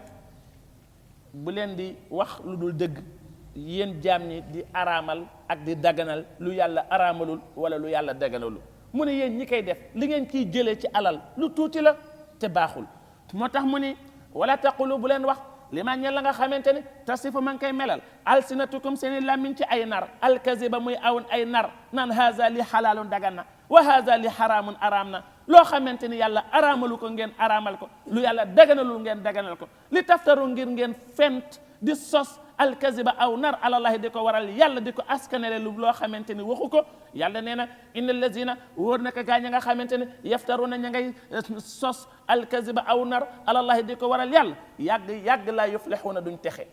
bu leen di wax lu dul dëgg yéen jaam ñi di araamal ak di daganal lu yàlla araamalul wala lu yàlla daganalul mu ne yéen ñi koy def li ngeen ciy jëlee ci alal lu tuuti la te baaxul moo tax mu ni wala taqulu bu leen wax li ma ñel la nga xamante ni tasifu ma ngi koy melal alsinatukum seeni làmmiñ ci ay nar alkaziba muy awn ay nar naan haza li xalaalun dagan na wa haza li xaraamun araam na loo xamante ni yàlla araamalu ko ngeen araamal ko lu yàlla daganalul ngeen daganal ko li taftaru ngir ngeen fent di sos alkaziba aw nar alallahi di ko waral yàlla di ko askanele lu loo xamante ni waxu ko yàlla nee na inna allazina wóor naka gaa ña nga xamante ne yaftaruna ña ngay sos alkaziba aw nar alallahi di ko waral yàlla yàgg laa yuflixuuna duñ texe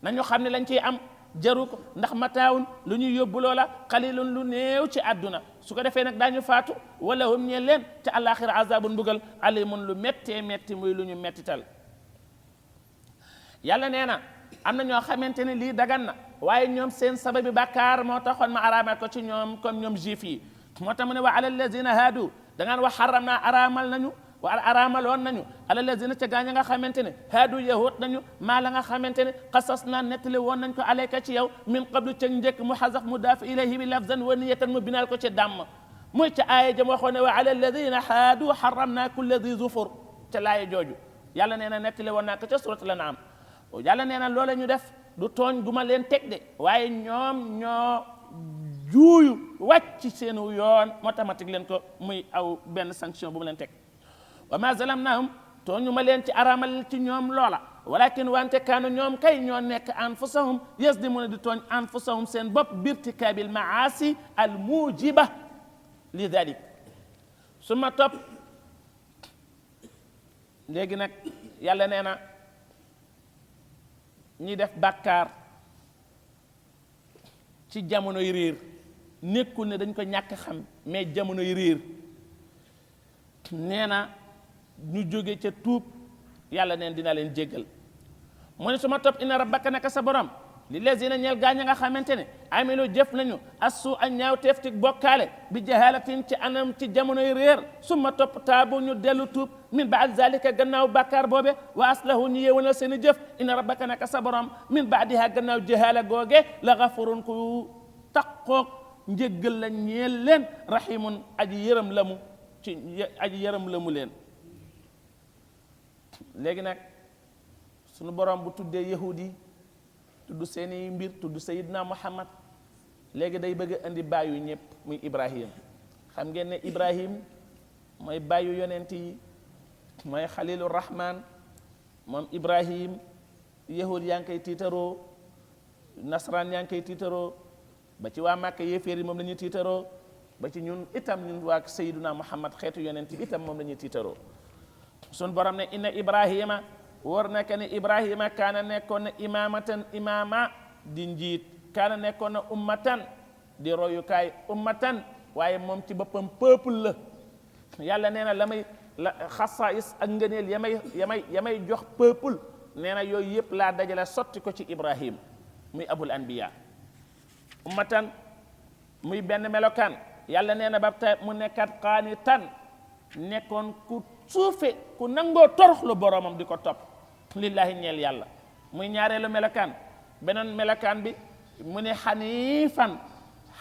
nañu xam ne lañ ciy am jaru ko ndax mataawun lu ñuy yóbbu loola xalilun lu néew ci àdduna su ko defee nag daañu faatu wala hum ñeel leen te àllaaxira azabun mbugal alimun lu méttee métti muy lu ñu méttital yàlla nee na am na ñoo xamante ne lii dagan na waaye ñoom seen sababi bàkkaar moo taxoon ma araamal ko ci ñoom comme ñoom juif yi moo tax mu ne wa ala allazina haadu da ngaan wax xaram naa araamal nañu wa araamaloon nañu ala allazina ca gaañ nga xamante ne haadu yahud nañu maa la nga xamante ne xasas naa nettali woon nañ ko alayka ci yow min qablu ca njëkk mu xasaf mu daaf ilayhi bi lafzan wa niyatan mu binal ko ci dàmm muy ca aaya jëm waxoon ne wa ala alladina haadu xaram naa kulla di zufur ca laaya jooju yàlla nee na nettali woon naa ko ca suratul an'am yàlla nee na loola ñu def du tooñ gu ma leen teg de waaye ñoom ñoo juuyu wàcc seenu yoon moo tax ma teg leen ko muy aw benn sanction bu ma leen teg wa ma zalamnahum tooñu ma leen ci aramal ci ñoom loola walakin wante kaanu ñoom kay ñoo nekk anfusahum yasdimuna di tooñ anfusahum seen bopp birtikaabil maasi al mujiba li dalik su ma topp léegi nag yàlla nee na ñi def bàkkaar ci jamonoy réer nekkul ne dañ ko ñàkk xam mais jamonoy réer nee na ñu jóge ca tuub yàlla neen dina leen jéggal mu ne su ma topp inna rabbaka naka sa borom li lazina ñeel gaañ nga xamante ne amilu jëf nañu assu a ñaaw teef ci bokkaale bi jahalatin ci anam ci jamonoy réer su ma topp taabu ñu dellu tuub min baad zalika gannaaw bàkkaar boobe wa aslahu ñu yeewanal seen i jëf inna rabbaka naka sa borom min baadiha gannaaw jahala googe la gafurun ku taqoog njéggal la ñeel leen rahimun aji yërëm la mu ci aji yërëm la mu leen léegi nag sunu borom bu tuddee yahudi tudd seeni mbir tudd sayidna muhammad léegi day bëgg a indi bàyyu ñëpp muy ibrahim xam ngeen ne ibrahim mooy bàyyu yonent yi mooy xalilu rahman moom ibrahim yahud yaa ngi koy tiitaroo nasaraan yaa ngi koy tiitaroo ba ci waa màkka yéeféer yi moom la ñuy tiitaroo ba ci ñun itam ñun waa sayiduna muhammad xeetu yonent yi itam moom la ñuy tiitaroo sun borom ne inna ibrahima wóor na que ne ibrahima kaana nekkoon na imamatan imama di njiit kaana nekkoon na ummatan di royukaay ummatan waaye moom ci boppam peuple la yàlla nee na la xasaais ak ngëneel yamay jox peuple nee na yooyu yëpp laa dajale sotti ko ci ibrahim muy abul anbiya ummatan muy benn melokaan yàlla nee na ba tey mu nekkat qaanitan nekkoon ku suufe ku nangoo toroxlu boromam di ko topp lillahi ñeel yàlla muy ñaareelu melokaan beneen melokaan bi mu ne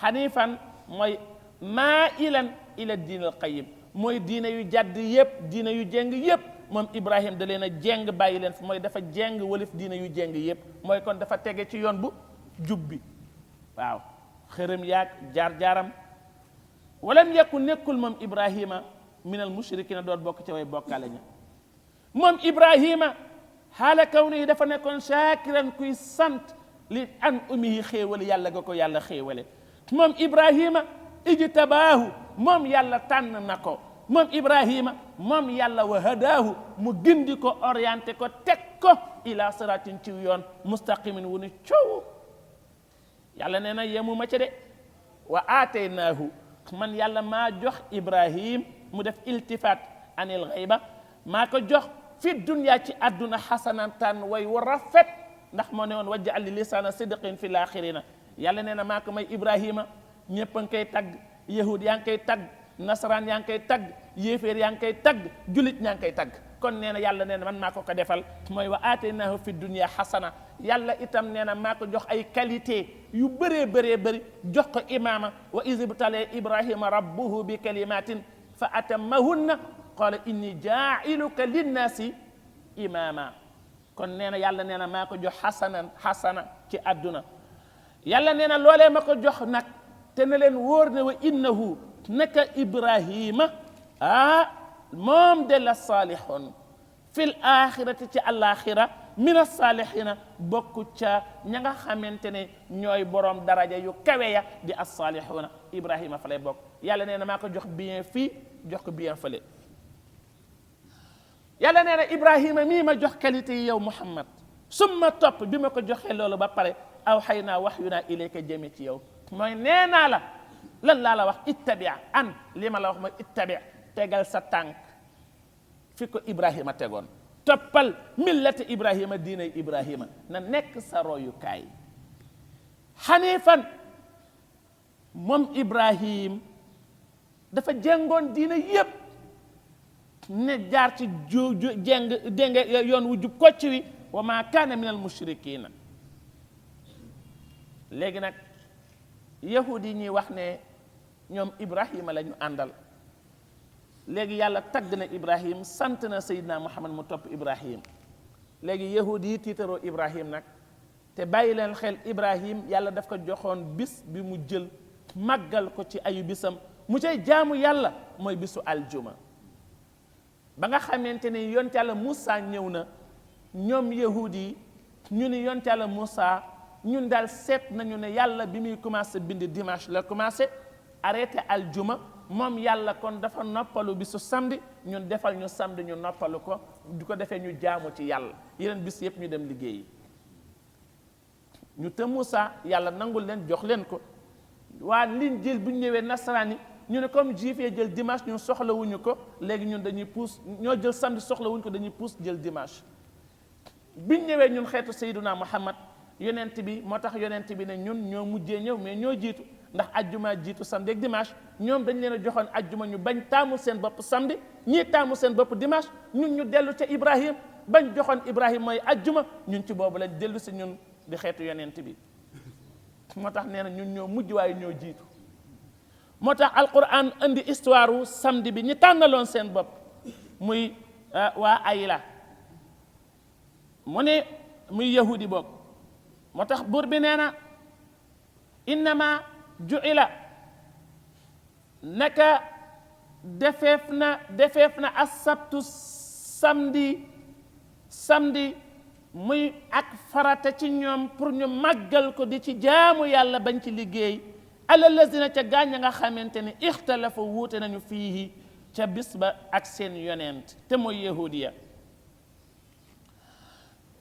xanifan mooy maa ilan ila diin al qayyim mooy diine yu jàdd yépp diine yu jeng yépp moom Ibrahim da leen a jeng bàyyi leen fi mooy dafa jeng walif diine yu jeng yépp mooy kon dafa tege ci yoon bu jub bi waaw xërëm yaag jaar-jaaram walam yakku nekkul moom Ibrahima minal mushrikina doon bokk ca way bokkaale ña moom Ibrahima xaala kaw ni dafa nekkoon shaakiran kuy sant li an umihi xéewale yàlla ga ko yàlla xéewale moom Ibrahima ijtabaahu moom yàlla tànn na ko moom Ibrahima moom yàlla wa hadaahu mu gindi ko orienté ko teg ko ila siratin ci yoon mustaqimin wu ni coow yàlla nee na yemu ma ca de wa aataynaahu man yàlla maa jox Ibrahim mu def iltifat anil ghayba maa ko jox fi dunya ci àdduna xasanatan way wa rafet ndax moo ne woon waj'al li lisaana sidqin fi laaxirina yàlla nee na maa ko may Ibrahima ñëpp a ngi koy tagg yahud yaa ngi koy tagg nasaraan yaa ngi koy tagg yéeféer yaa ngi koy tagg julit ñaa ngi koy tagg kon nee na yàlla nee na man maa ko ko defal mooy wa aataynaahu fi dunya xasana yàlla itam nee na maa ko jox ay qualité yu bëree bëree bëri jox ko imaama wa iz ibtalee Ibrahima rabbuhu bi kalimatin fa atammahunna qaala inni jaa'iluka linnaasi imaama kon nee na yàlla nee na maa ko jox xasana ci àdduna yàlla nee na loolee ma ko jox nag te na leen wóor ne wa innahu naka Ibrahima moom de la saalixoon fil axirati ci àllaaxira min as-saalixina bokku ca ña nga xamante ne ñooy borom daraja yu kawe ya di as-saalixuuna Ibrahima fa lay bokk yàlla nee na maa ko jox bien fii jox ko bien fële yàlla nee na Ibrahima mii ma jox qualité yi yow Muhammad summa topp bi ma ko joxee loolu ba pare aw xay naa wax yu naa ilayka jëme ci yow mooy nee naa la lan laa la wax ittabi an li ma la wax mooy ittabi tegal sa tànk fi ko Ibrahima tegoon toppal millati Ibrahima diinay Ibrahima na nekk sa royukaay xanifan moom Ibrahim dafa jàngoon diine yépp ne jaar ci jeng yoon wu jub kocc wi wa ma kaana min al mushrikiina léegi nag yahudi yi ñuy wax ne ñoom Ibrahima la ñu àndal léegi yàlla tagg na Ibrahim sant na Seydina Muhammad mu topp Ibrahim léegi yahudi yi tiitaroo Ibrahim nag te bàyyi leen xel Ibrahim yàlla daf ko joxoon bis bi mu jël màggal ko ci ayu bisam mu cay jaamu yàlla mooy bisu aljuma ba nga xamante ni yonte yàlla Moussa ñëw na ñoom yahudi yi ñu ni yonte yàlla Moussa ñun daal seet nañu ne yàlla bi muy commencé bind dimanche la commencé arrêté aljuma moom yàlla kon dafa noppalu bisu samedi ñun defal ñu samedi ñu noppalu ko du ko defee ñu jaamu ci yàlla yeneen bis yëpp ñu dem liggéeyi ñu te Moussa yàlla nangul leen jox leen ko waa liñ jël bu ñu ñëwee nasaraan yi ñu ne comme juif yi jël dimanche ñun soxlawuñu ko léegi ñun dañuy puus ñoo jël samedi soxlawuñu ko dañuy puus jël dimanche biñ ñëwee ñun xeetu Seydina Muhammad yonent bi moo tax yonent bi ne ñun ñoo mujjee ñëw mais ñoo jiitu ndax ajjuma jiitu samedi ak dimanche ñoom dañ leen a joxoon ajjuma ñu bañ taamu seen bopp samedi ñii taamu seen bopp dimanche ñun ñu dellu ca Ibrahim bañ joxoon Ibrahim mooy ajjuma ñun ci boobu lañ dellu si ñun di xeetu yonent bi moo tax nee na ñun ñoo mujj waaye ñoo jiitu moo tax alquran indi histoire wu samedi bi ñi tànnaloon seen bopp muy waa Ayla mu ne muy yahudi bokk moo tax buur bi nee na innama ju'ila naka defeef na asabtu samedi muy ak farata ci ñoom pour ñu màggal ko di ci jaamu yàlla bañ ci liggéey alallazina ca gaañ nga xamante ne ixtalafa wuute nañu fii ca bis ba ak seen yonent te mooy yahudiya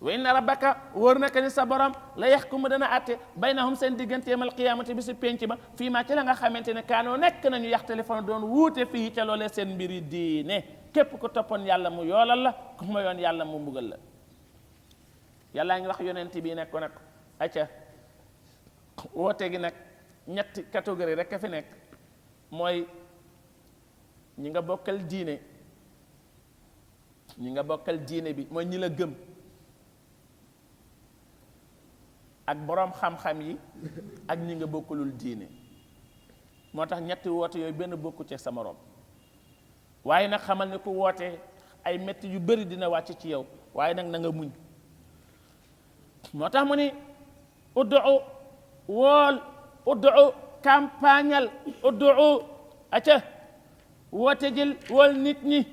wa inna rabbaka wóor na ni sa borom la yaxkumu dana atte baynahum seen diggante yawmal qiyaamati bisu penc ba fii maa ci la nga xamante ne kaanoo nekk nañu yaxtalifoon doon wuute fii ca loolee seen mbiri diine képp ko toppoon yàlla mu yoolal la ku mayoon yàlla mu mbugal la yàllaa ngi wax yonent bi nekk ko nag acca woote gi nag ñetti catégorie rek a fi nekk mooy ñi nga bokkal diine bi mooy ñi la gëm ak boroom xam-xam yi ak ñi nga bokkalul diine moo tax ñetti woote yooyu benn bokku ci sa morom waaye nag xamal ne ku woote ay metti yu bëri dina wàcc ci yow waaye nag na nga muñ moo tax mu ni uddu wool uddu campagnal uddu aca woote jël wool nit ñi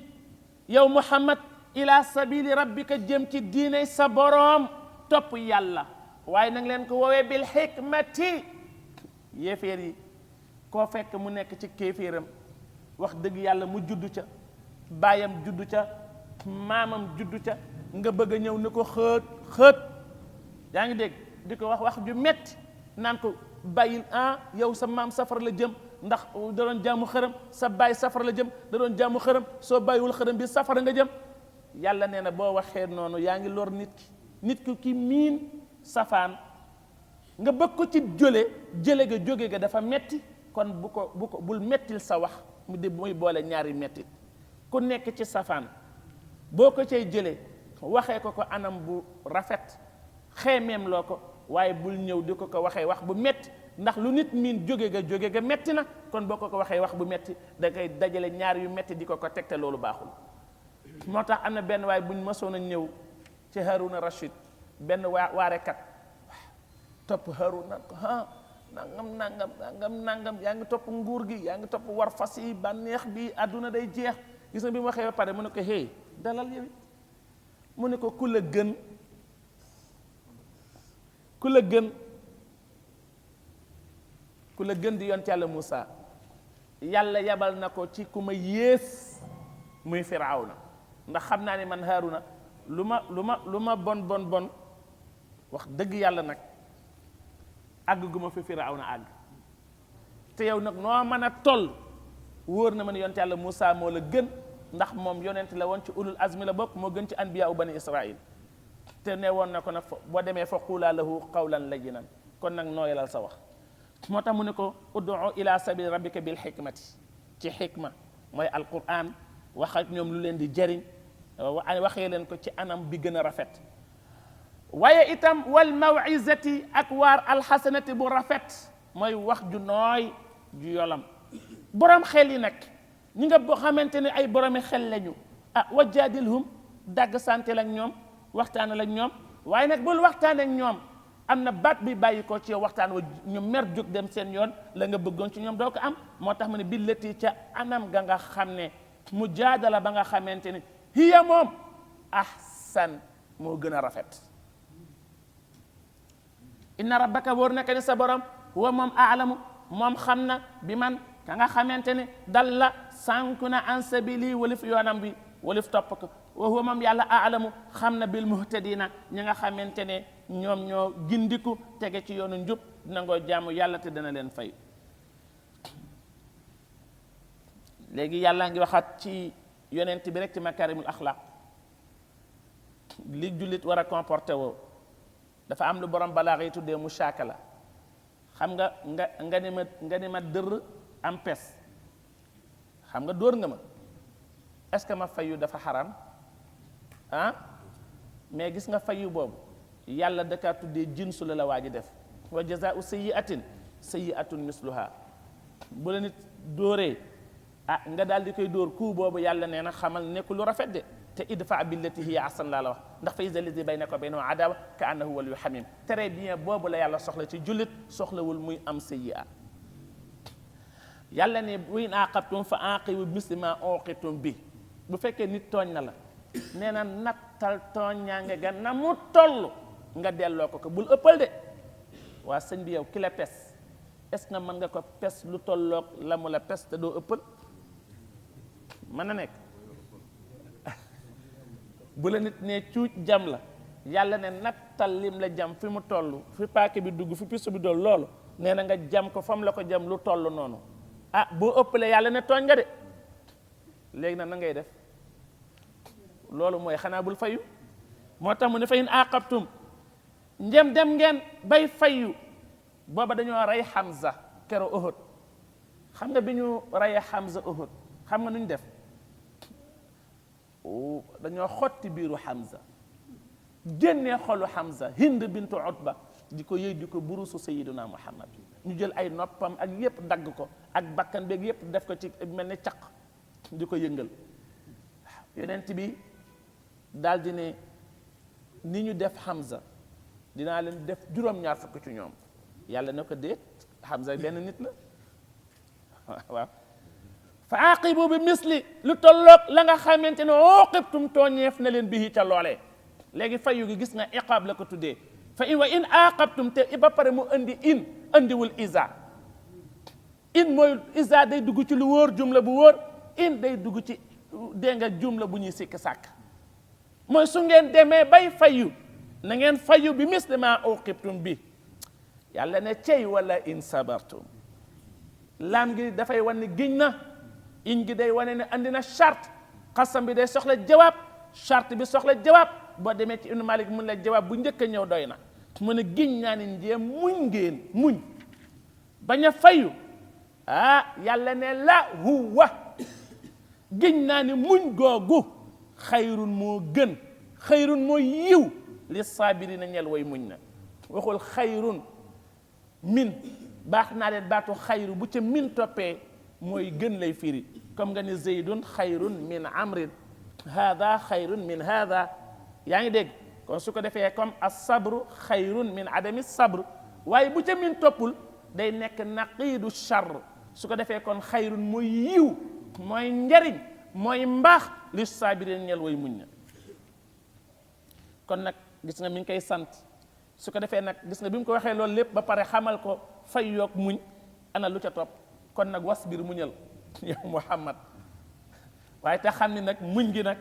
yow Muhammad ila sabili rabbika jëm ci diine sa boroom topp yàlla waaye nag leen ko woowee bil hikmati yéeféer yi koo fekk mu nekk ci kéeféeram wax dëgg yàlla mu juddu ca baayam juddu ca maamam juddu ca nga bëgg a ñëw ni ko xët yaa ngi dégg di ko wax ju metti naan ko bàyyil yow sa maam safara la jëm ndax da doon jaamu xërëm sa baay safara la jëm da doon jaamu xërëm soo bàyyiwul xërëm bi safara nga jëm yàlla nee na boo waxee noonu yaa ngi lor nit ki miin safaan nga bëgg ko ci jële ga jóge ga dafa metti kon bul mettil sa wax mu di muy boole ñaari mettit ku nekk ci safaan boo ko cay jëlee waxee ko anam bu rafet xeemeem loo ko waaye bul ñëw di ko waxee wax bu metti ndax lu nit miin jóge ga metti na kon boo ko waxee wax bu metti da ngay dajale ñaar yu metti di ko tegte loolu baaxul moo tax am na benn waay buñ mësoon a ñëw ci Haruna Rashid benn waarekat topp Haruna ko nangam yaa ngi topp nguur gi yaa ngi topp war fas yi bànneex bi àdduna day jeex gis nga bi mu waxee ba pare mu ne ko hey dalal yow it mu ne ko ku la gën di yonent yàlla Moussa yàlla yabal na ko ci ku ma yées muy Firawna ndax xam naa ne man Haruna lu ma bon wax dëgg yàlla nag àgg gu ma fi Firawna àgg te yow nag noo mën a toll wóor na ma ne yonent yàlla Moussa moo la gën ndax moom yonent la woon ci ulul azmi la bokk moo gën ci anbiya u bani Israil te ne woon na ko nag boo demee fa quulaa lahu qawlan layyinan kon nag nooyalal sa wax moo tax mu ne ko ud'u ila sabili rabbika bil hikmati ci xikma mooy alquran wax ak ñoom lu leen di jëriñ waxee leen ko ci anam bi gën a rafet waaye itam wal mawizati ak waar alxasanati bu rafet mooy wax ju nooy ju yolam borom xel yi nag ñi nga boo xamante ne ay boromi xel lañu wajadilhum dagg sante ak ñoom waxtaan ak ñoom waaye nag bul waxtaan ak ñoom am na baat bi bàyyi ko ci yow waxtaan wa ñu mer jóg dem seen yoon la nga bëggoon ci ñoom doo ko am moo tax mu ne billati ca anam ga nga xam ne mujaadala ba nga xamante ne hiya moom ahsan moo gën a rafet inna rabbaka wóor na ne sa borom huwa moom aalamu moom xam na bi man ka nga xamante ne dal la sànku na an sabili walif yoonam bi walif topp ko wa huwa moom yàlla aalamu xam na bil muhtadina ñi nga xamante ne ñoom ñoo gindiku tege ci yoonu njub dina ngoo jaamu yàlla te dana leen fay léegi yàlla ngi waxaat ci yonent bi rek ci makarimul axlaq li jullit war a comporté woo dafa am lu borom balaax yi tuddee mushakala xam nga ni ma dër am pes xam nga dóor nga ma est-ce que ma fayu dafa xaram mais gis nga fayu boobu yàlla dakaa tuddee jinsu la waa ji def wa jazaa'u sayyi'atun misluha bu la nit dóoree nga daal di koy dóor kuu boobu yàlla nee na xamal nekku lu rafet de te idfa billati hiya ahsan laa la wax ndax fa iza llazi baynaka wa baynahu adawa ka annahu waliyyu hamim très bien boobu la yàlla soxla ci jullit soxlawul muy am sayyi'a yàlla ne wa in aqabtum fa aqibu misli ma uqibtum bi bu fekkee nit tooñ na la nee na nattal tooñaange ga na mu toll nga delloo ko bul ëppal de waa sëñ bi yow ki la pes est-ce que mën nga ko pes lu tolloog la mu la pes te doo ëppal mën na nekk bu la nit ne cuuc jam la yàlla ne nattal lim la jam fi mu toll fi paake bi dugg fi pistu bi dool loolu nee na nga jam ko fam la ko jam lu toll noonu boo ëppalee yàlla ne tooñ nga de léegi nag na ngay def loolu mooy xanaa bul fayu moo tax mu ne fa in aqabtum njëm dem ngeen bay fayu booba dañoo rey Hamza kero Uhud xam nga bi ñu reyee Hamza Uhud xam nga nu ñu def dañoo xotti biiru Hamza génnee xolu Hamza Hind bintu Utba di ko yëy di ko burusu sayyiduna Muhammad ñu jël ay noppam ak yépp dagg ko ak bakkan beeg yépp def ko ci mel ni caq di ko yëngal waaw yonent bi daal di ne ni ñu def Hamza dinaa leen def juróom-ñaar fukk ci ñoom yàlla ne ko déet Hamza benn nit la waaw fa aqibu bi misli lu tolloog la nga xamante ne uqibtum tooñeef na leen bihi ca loolee léegi fayu gi gis nga iqaab la ko tuddee fa in wa in aqabtum te ba pare mu indi andiwul isa in mooy isa day dugg ci lu wóor jumla bu wóor in day dugg ci dégg nga jumla bu ñuy sikk sàkk mooy su ngeen demee bay fayu na ngeen fayu bi misli ma uqibtum bi yàlla ne cey wala in sabartum laam gi dafay wane ne giñ na in gi day wane ne andi na charte xasam bi day soxla jawaab charte bi soxla jawaab boo demee ci Ibnu Malik mun la jawaab bu njëkk a ñëw doy na mu ne giñ naa ni njéem muñ ngeen muñ bañ a fayu yàlla ne la huwa giñ naa ni muñ googu xayrun moo gën xayrun moo yiw li saabirina ñel way muñ na waxul xayrun min baax naa leen baatu xayru bu ca min toppee mooy gën lay firi comme nga ni zeydun xayrun min amrin hada xayrun min hada yaa ngi dégg kon su ko defee comme as sabru xayrun min adami sabr waaye bu ca min toppul day nekk naqiidu charr su ko defee kon xayrun mooy yiw mooy njariñ mooy mbaax li saabirin ñel way muñ na kon nag gis nga mi ngi koy sant su ko defee nag gis nga bi mu ko waxee loolu lépp ba pare xamal ko fay yoog muñ ana lu ca topp kon nag wasbir muñal yow Muhammad waaye te xam ni nag muñ gi nag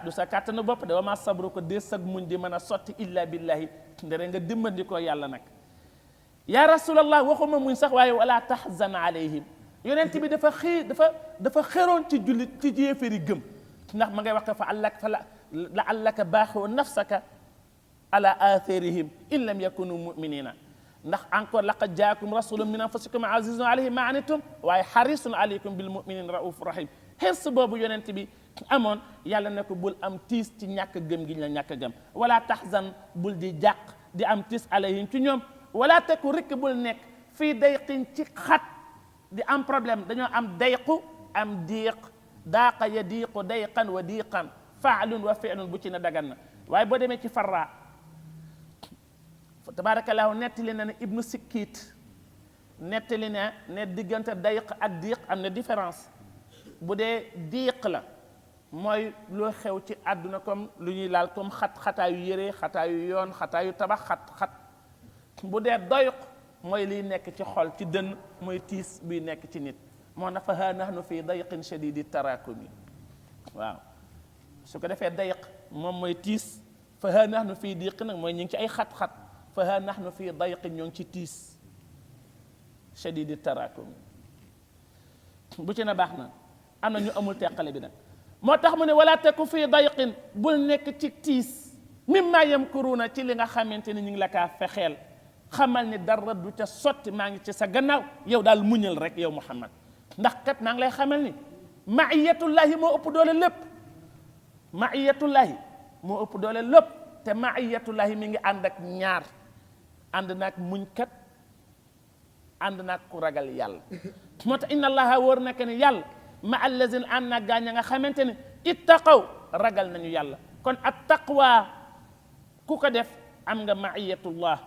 du sa kàttanu bopp de wa ma sabru ko dee sag muñ di mën a sotti illa billahi ndere nga dimbandi ko yàlla nag ya rasulallah waxuma muñ sax waaye wala tahzan alayhim yonent bi dafa xeroon ci jullit ci yéeféeri gëm ndax ma ngay wax fa la'allaka baaxu nafsaka ala atharihim in lam yakunu muminina ndax encore laqad jaakum rasulun min anfusikum azizun alayhi ma anitum waaye harisun alaykum bil muminin rauf rahim xers boobu yonent bi amoon yàlla ne ko bul am tiis ci ñàkk gëm gi la ñàkk gëm wala tahzan bul di jàq di am tiis alayhim ci ñoom wala teku rikk bul nekk fii dayqin ci xat di am problème dañoo am dayqu am diiq daaqa ya diiqu dayqan wa diiqan faalun wa fi'lun bu ci ne dagan na waaye boo demee ci farra tabarakallahu nettali na ne ibnu sikkit nettali na ne diggante dayq ak diiq am na différence bu dee diiq la mooy loo xew ci àdduna comme lu ñuy laal comme xataayu yére xataayu yoon xataayu tabax xat bu dee doyq mooy liy nekk ci xol ci dënn mooy tiis buy nekk ci nit moo na fa ha nahnu fi dayqin shadidi tarakumi waaw su ko defee dayq moom mooy tiis fa ha nahnu fii diiq nag mooy ñu ngi ci ay xat-xat fa ha nahnu fii dayqin ñoo ngi ci tiis shadidi tarakumi bu ci na baax na am na ñu amul teqale bi nag moo tax mu ne wala teku fii dayqin bul nekk ci tiis mimma yamkuruuna ci li nga xamante ni ñu ngi la kaa fexeel xamal ni dara du ca sotti maa ngi ci sa gannaaw yow daal muñal rek yow Muhammad ndax kat maa ngi lay xamal ni maiyatullahi moo ëpp doole lépp maiyatullahi moo ëpp doole lépp te maiyatullahi mi ngi ànd ak ñaar ànd naag muñkat ànd naag ku ragal yàlla moo tax inna allaha wóor na ni yàlla ma allazina ànd naag gaañ nga xamante ni ittaqaw ragal nañu yàlla kon at taqwa ku ko def am nga maiyatullah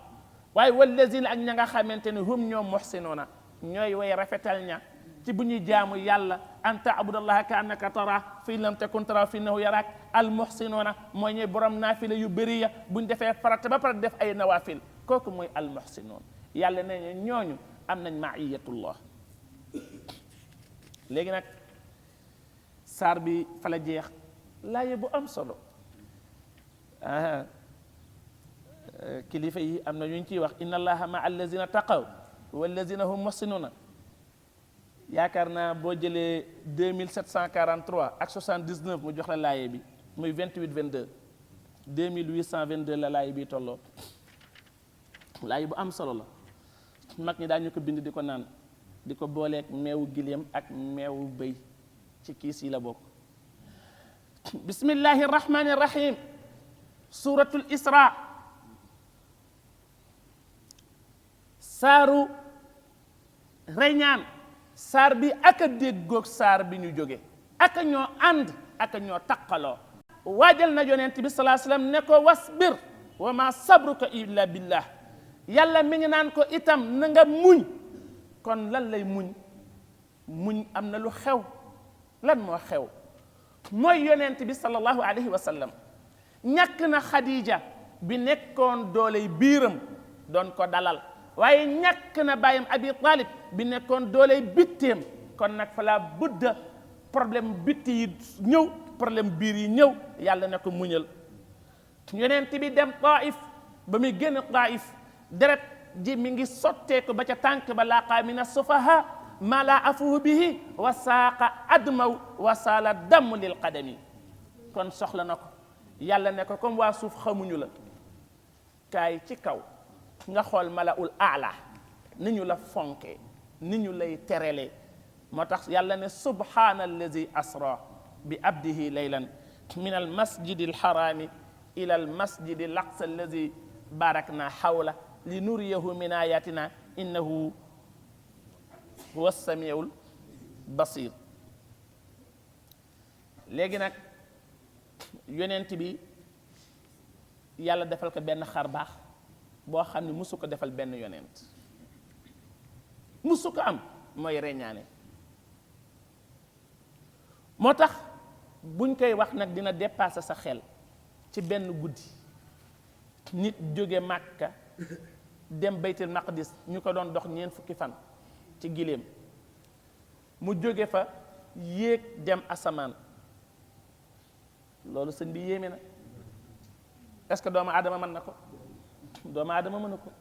waaye wallazina ak ña nga xamante ni hum ñoom muhsinuuna ñooy way rafetal ña ci bu ñuy jaamu yàlla an taabudallaha ka annaka tara fi lam takun tara fi innahu yaraak al muhsinuuna mooy ñooy borom naafila yu bëri ya buñ defee farata ba pare def ay nawafil kooku mooy al muhsinuun yàlla ne ñooñu am nañ maiyatullah léegi nag saar bi fa la jeex laaye bu am solo kilifa yi am na ñu ngi ciy wax inna allaha ma allazina taqaw wallazina hum muhsinuna yaakaar naa boo jëlee 2743 ak 79 mu jox la laaye bi muy 28 22 2822 la laaye bi tolloo laaye bu am solo la mag ñi daañu ko bind di ko naan di ko booleeg meewu gileem ak meewu bëy ci kiis yi la bokk bismillahi rahmani rahim suratul isra saaru reñaan saar bi ak a déggoog saar bi ñu jóge ak a ñoo ànd ak a ñoo taqaloo waajal na yonent bi salaa sallam ne ko wasbir wa ma sabruka illa billah yàlla mi ngi naan ko itam na nga muñ kon lan lay muñ am na lu xew lan moo xew mooy yonent bi sallallahu alayhi wa sallam ñàkk na Khadija bi nekkoon dooley biiram doon ko dalal waaye ñàkk na bàyyam Abi Talib bi nekkoon dooley bitteem kon nag fa la budda problème bitti yi ñëw problème biir yi ñëw yàlla ne ko muñal yonent bi dem Taif ba muy génn Taif deret ji mi ngi sotteeku ba ca tànk ba laqaa min as-sufaha ma la afuhu bihi wa saaqa admaw wa saala damm lil qadami kon soxla na ko yàlla ne ko comme waa suuf xamuñu la kaay ci kaw nga xool malaul aala ni ñu la fonke ni ñu lay terele moo tax yàlla ne subhaana allazi asra bi abdihi laylan min al masjidi al harami ila al masjidi al aqsa allazi barakna hawla li nuriyahu min ayatina innahu huwa samiul basir léegi nag yonent bi yàlla defal ko benn xar baax boo xam ne musu ko defal benn yonent musu ko am mooy reñaane moo tax buñ koy wax nag dina dépasser sa xel ci benn guddi nit jóge Màkka dem Baytul Maqdis ñu ko doon dox 4 fukki fan ci giléem mu jóge fa yéeg dem asamaan loolu sëñ bi yéeme na est-ce que doomu aadama mën na ko doomu aadama mën na ko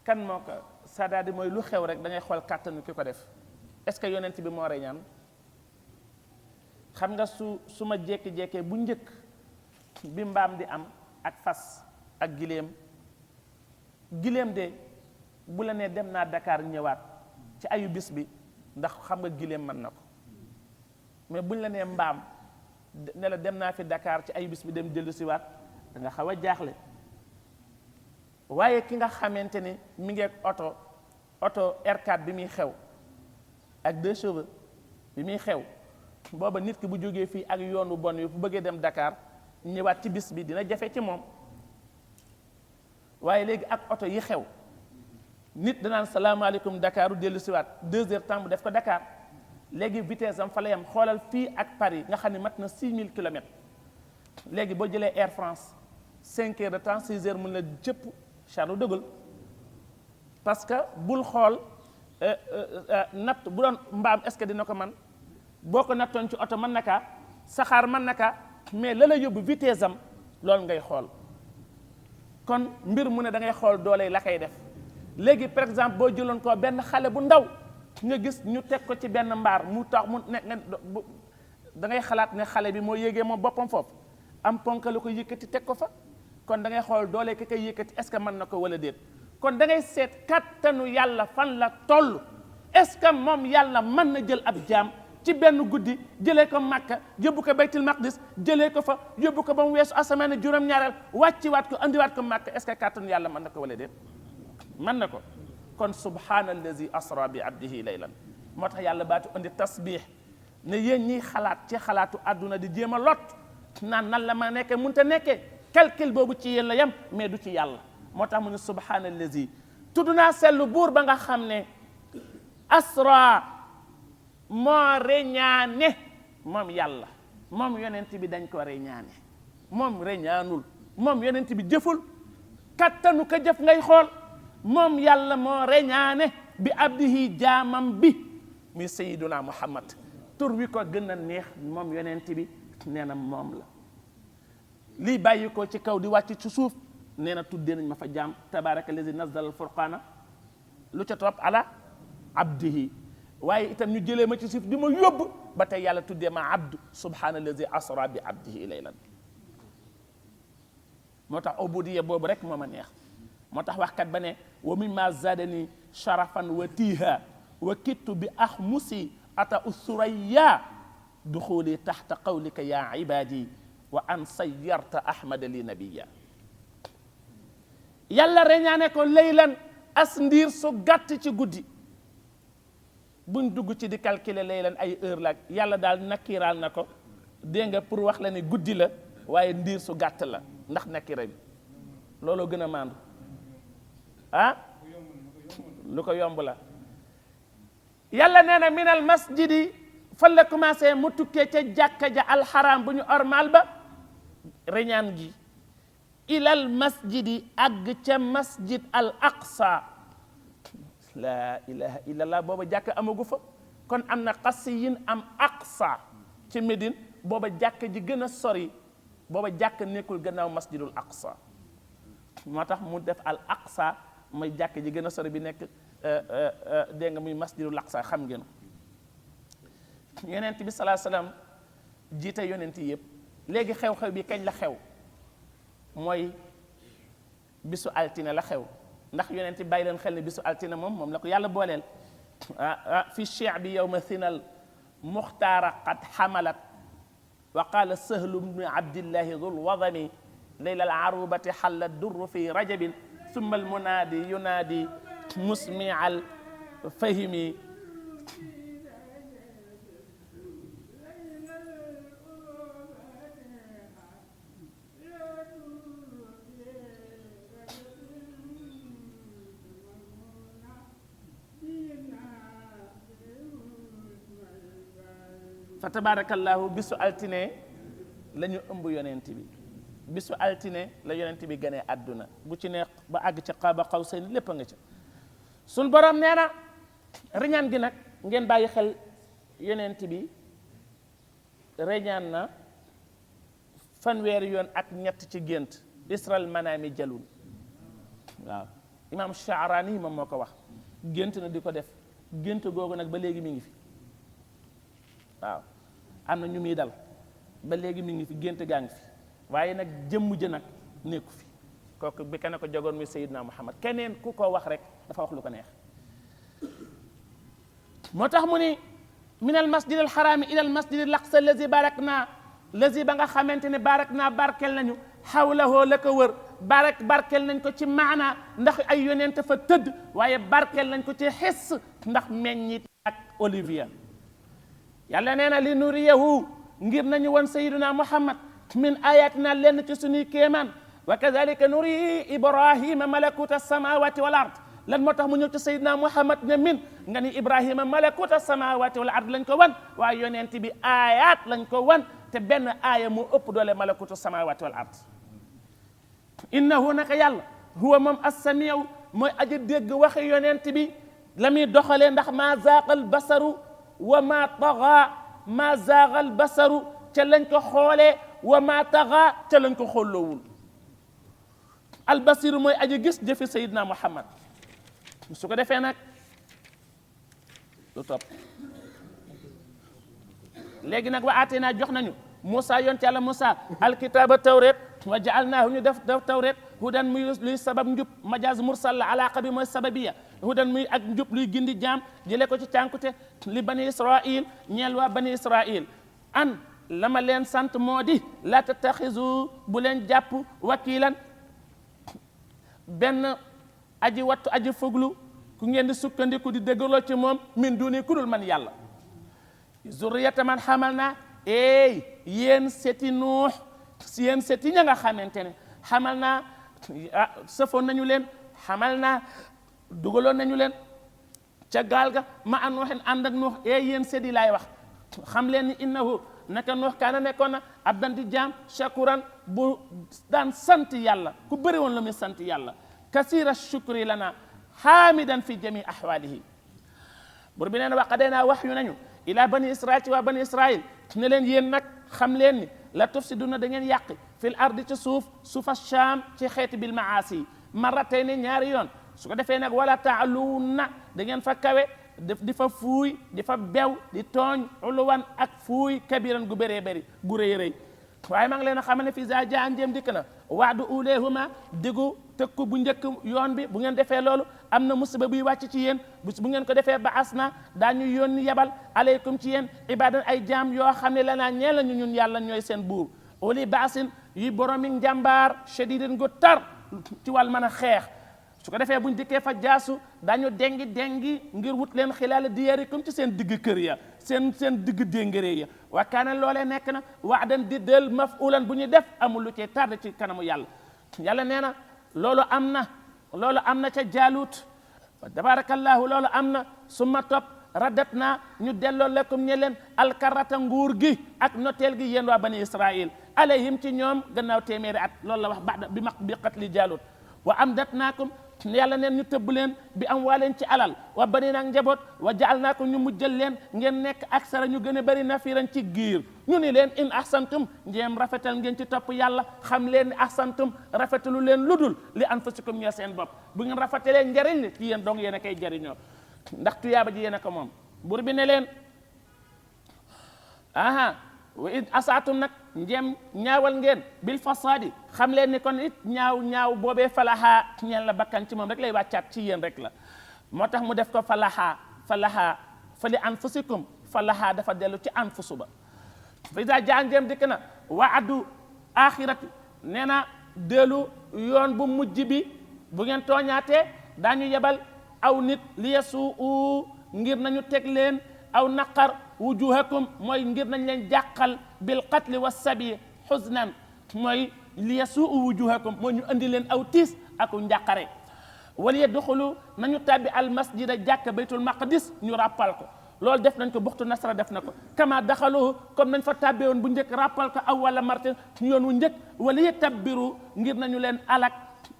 kan moo ko sadaadi mooy lu xew rek da ngay xool kàttanu ki ko def est-ce que yonent bi moo reñaan xam nga su ma jékki-jékkee bu njëkk bi mbaam di am ak fas ak giléem de bu la nee dem naa Dakar ñëwaat ci ayu bis bi ndax xam nga giléem mën na ko mais buñ la nee mbaam ne la dem naa fi Dakar ci ayu bis bi dem dellu siwaat da nga xaw a jaaxle waaye ki nga xamante ni mi ngi ak oto R4 bi muy xew ak 2 chevaux bi muy xew booba nit ki bu jógee fii ak yoonu bon yi bu bëggee dem Dakar ñëwaat ci bis bi dina jafe ci moom waaye léegi ak oto yi xew nit danaan salaamaaleykum Dakaru dellu siwaat 2 heures temps bu def ko Dakar léegi vitesse am fa la yam xoolal fii ak Paris nga xam ne mat na 6000 kilomètres léegi boo jëlee Air France 5 heures de temps 6 heures mën la jëpp Charles de Gaulle parce que bul xool natt bu doon mbaam est-ce que dina ko man boo ko nattoon ci oto mën na kaa saxaar mën na kaa mais la yóbbu vitesse am loolu ngay xool kon mbir mu ne da ngay xool doole la koy def léegi par exemple boo jëloon ko benn xale bu ndaw nga gis ñu teg ko ci benn mbaar mu tax mu ne da ngay xalaat ne xale bi moo yéegee moom boppam foofu am ponk la ko yëkkati teg ko fa kon da ngay xool doole ki koy yëkkati est-ce que mën na ko wala déet kon da ngay seet kattanu yàlla fan la toll est-ce que moom yàlla mën na jël ab jaam ci benn guddi jëlee ko Makka yóbbu ko Baytul Maqdis jëlee ko fa yóbbu ko ba mu weesu asamaan juróom-ñaareel wàcciwaat ko andiwaat ko Makka est-ce que kattanu yàlla mën na ko wala déet mën na ko kon subhaanallazi asra bi abdihi laylan moo tax yàlla baatu andi tasbih ne yéen ñiy xalaat ci xalaatu àdduna di jéem a lot naan nan la ma nekkee mënta nekkee calcul boobu ci yéen la yem mais du ci yàlla moo tax mu ne subhaanallazi tudd naa sellu buur ba nga xam ne asra moo reñaane moom yàlla moom yonent bi dañ ko reñaane moom reñaanul moom yonent bi jëful kattanu ko jëf ngay xool moom yàlla moo reñaane bi abdihi jaamam bi muy sayiduna muhammad tur wi ko gën a neex moom yonent bi nee na moom la lii bàyyi ko ci kaw di wàcc ci suuf nee na tuddee nañ ma fa jaam tabaraka lazi nazzala al furqana lu ca topp ala abdihi waaye itam ñu jëlee ma ci suuf di ma yóbbu ba tey yàlla tuddee ma abdu subhaanallazi asra bi abdihi laylan moo tax ubudiya boobu rek moo ma neex moo tax waxkat ba ne wa mimma zadani sharafan wa tiha wa kittu bi axmusi ata usuraya duxuli taxta qawlika ya ibadi wa an sayyarta ahmada li nabiya yàlla reñaane ko laylan as ndiir su gàtt ci guddi. buñ dugg ci di calculer laylan ay heure la yàlla daal nakkiiraal na ko dégg nga pour wax la ne guddi la waaye ndiir su gàtt la ndax nakkira bi looloo gën a maandu ah lu ko yomb la. yàlla nee na minal masjidi fan la commencé mu tukkee ca jàkka ja alxaram bu ñu ormal ba reñaan gi ilal masjidi àgg ca masjid al aqsa. laa ilaha illallah booba jàkk amagu fa kon am na qasiyin am aqsa ci Médine booba jàkk ji gën a sori booba jàkk nekkul gannaaw masjidul aqsa moo tax mu def al aqsa mooy jàkk ji gën a sori bi nekk dégg nga muy masjidul aqsa xam ngeen ko yonent bi salaa salaam jiite yonent yëpp léegi xew-xew bi kañ la xew mooy bisu altine la xew ndax yonent bi bàyyi leen xel ne bisu altine moom la ko yàlla booleel fi shi'bi yawma thinal muxtaara qad xamalat wa qaala sahlu bnu abdillahi dul wadami layla al arubati xalla durru fi rajabin summa al munaadi yunaadi musmi al fahimi fa tabarakallahu bisu altine la ñu ëmb yonent bi bisu altine la yonent bi gënee àdduna bu ci neex ba àgg ca qaaba qawsayn lépp a nga ca sun borom nee na reñaan gi nag ngeen bàyyi xel yonent bi reñaan na fanweeri yoon ak ñett ci gént isral manaami jalun waaw imam Sha'rani moom moo ko wax gént na di ko def gént googu nag ba léegi mi ngi fi waaw am na ñu muy dal ba léegi mi ngi fi gént gaa ngi fi waaye nag jëmm ji nag nekku fi kooku bi ka ko jogoon muy Seydina Muhammad keneen ku ko wax rek dafa wax lu ko neex moo tax mu ni min al masjid al xaraami ila al masjid al aqsa lazi barakna lazi ba nga xamante ne barakna barkel nañu xawlahoo la ko wër barkel nañ ko ci maana ndax ay yonent fa tëdd waaye barkel nañ ko ci xis ndax meññit ak olivier yàlla nee na li nuriyahu ngir nañu won sayyiduna Muhammad min ayatina lenn ci suñuy kéemaan wa kadalika nuri ibrahima malakuta samawati wal ard lan moo tax mu ñëw ci sayyiduna Muhammad ne min nga ni ibrahima malakuta samawati wal ard lañ ko wan waaye yonent bi ayat lañ ko wan te benn aaya moo ëpp doole malakutu samawati wal ard innahu naka yàlla huwa moom as-samiu mooy aji dégg waxi yonent bi la muy doxalee ndax maa zaaqal basaru wa maa taxa maa zaaxal basaru ca lañ ko xoolee wa maa taxa ca lañ ko xolloowul albasiru mooy aji gis jëfi sayidna Muhammad su ko defee nag lu topp léegi nag wa aateenaa jox nañu Moussa yonte yàlla Moussa alkitaaba tawret wa jaalnaahu ñu def tawret hudan muy luy sabab njub majaaz mursal la alaaqa bi mooy sababiya hudan muy ak njub luy gindi jaam jële ko ci cànkute li bani israil ñeel waa bani israil an la ma leen sant moo di la tattaxizu bu leen jàpp wakiilan benn aji wattu aji fuglu ku ngeen di sukkandiku di déggaloo ci moom min duni ku dul man yàlla zurriyata man xamal naa yéen seti nuux yéen seti ña nga xamante ne xamal naa sëfoon nañu leen xamal naa dugaloon nañu leen ca gaal ga ma an nuuxin ànd ak nuux yéen seti laay wax xam leen ni innahu naka nuux kaana nekkoon na abdan di jaam shakuran bu daan sant yàlla ku bëri woon la muy sant yàlla kasira shukri lana xaamidan fi jami ahwalihi bur bi neen waqadeynaa wax yu nañu ila bani israil ci waa bani israil ne leen yéen nag xam leen ni la tufsiduna da ngeen yàq fil ardi ci suufa Shaam ci xeeti bil maasi marratayni ñaari yoon su ko defee nag wala taaluuna da ngeen fa kawe di fa fuuy di fa bew di tooñ uluwan ak fuuy kabiran gu bëree bëri gu rëy rëy waaye maa ngi leen a xamal ne fii za jaa njéem dikk na waadu uleehuma diggu tëkku bu njëkk yoon bi bu ngeen defee loolu am na musiba buy wàcc ci yéen bu ngeen ko defee ba asna daañu yónni yebal aleykum ci yéen ibadan ay jaam yoo xam ne lanaa ñeel nañu ñun yàlla ñooy seen buur uli baasin yi boromi njàmbaar shadidin gu tar ci wàll mën a xeex su ko defee buñ dikkee fa jaasu dañu dengi ngir wut leen xilaala diyaarikum ci seen digg kër ya seen digg déngëree ya wa kaana loolee nekk na waadan di del mafulan bu ñu def amul lu ci tardé ci kanamu yàlla nee na loolu am na ca jaalut tabarakallahu loolu am na summa topp raddat naa ñu delloo lakum ñe leen alkarata nguur gi ak noteel gi yéen waa bani israil alayhim ci ñoom gannaaw téeméeri at loolu la wax bada bi qatli jaalut wa amdatnaakum yàlla neen ñu tëbb leen bi am waa leen ci alal wa bani nag njaboot wa jaalnaakum ñu mujjal leen ngeen nekk aksara ñu gën a bëri nafiran ci giir ñu ni leen in ahsantum njéem rafetal ngeen ci topp yàlla xam leen ni ahsantum rafetalu leen ludul li anfusikum ñeel seen bopp bu ngeen rafetalee njariñ li ci yéen dong yéen a koy jariñoo ndax tuyaaba ji yéen a ko moom bur bi ne leen wa id asaatum nag njéem ñaawal ngeen bil fasaadi xam leen ni kon it ñaaw boobee falahaa ñeen la bakkan ci moom rek lay wàccaat ci yéen rek la moo tax mu def ko falahaa fa li anfusikum falahaa dafa dellu ci anfusu ba fa ida jaa njéem dikk na waadu axirati nee na dellu yoon bu mujj bi bu ngeen tooñaatee daañu yebal aw nit li yasuu ngir nañu teg leen aw naqar wujuhakum mooy ngir nañ leen jàqal bil qatli wa sabi xusnan mooy li yasuu wujuhakum mooy ñu andi leen aw tiis ak njàqare wala yadxulu nañu tàbbi al masjida jàkka baytul maqdis ñu ràppal ko loolu def nañ ko buxtu nasra def na ko kama daxaluhu comme nañ fa tàbbee woon bu njëkk ràppal ko aw wala martin yoon wu njëkk wala yatabbiru ngir nañu leen alak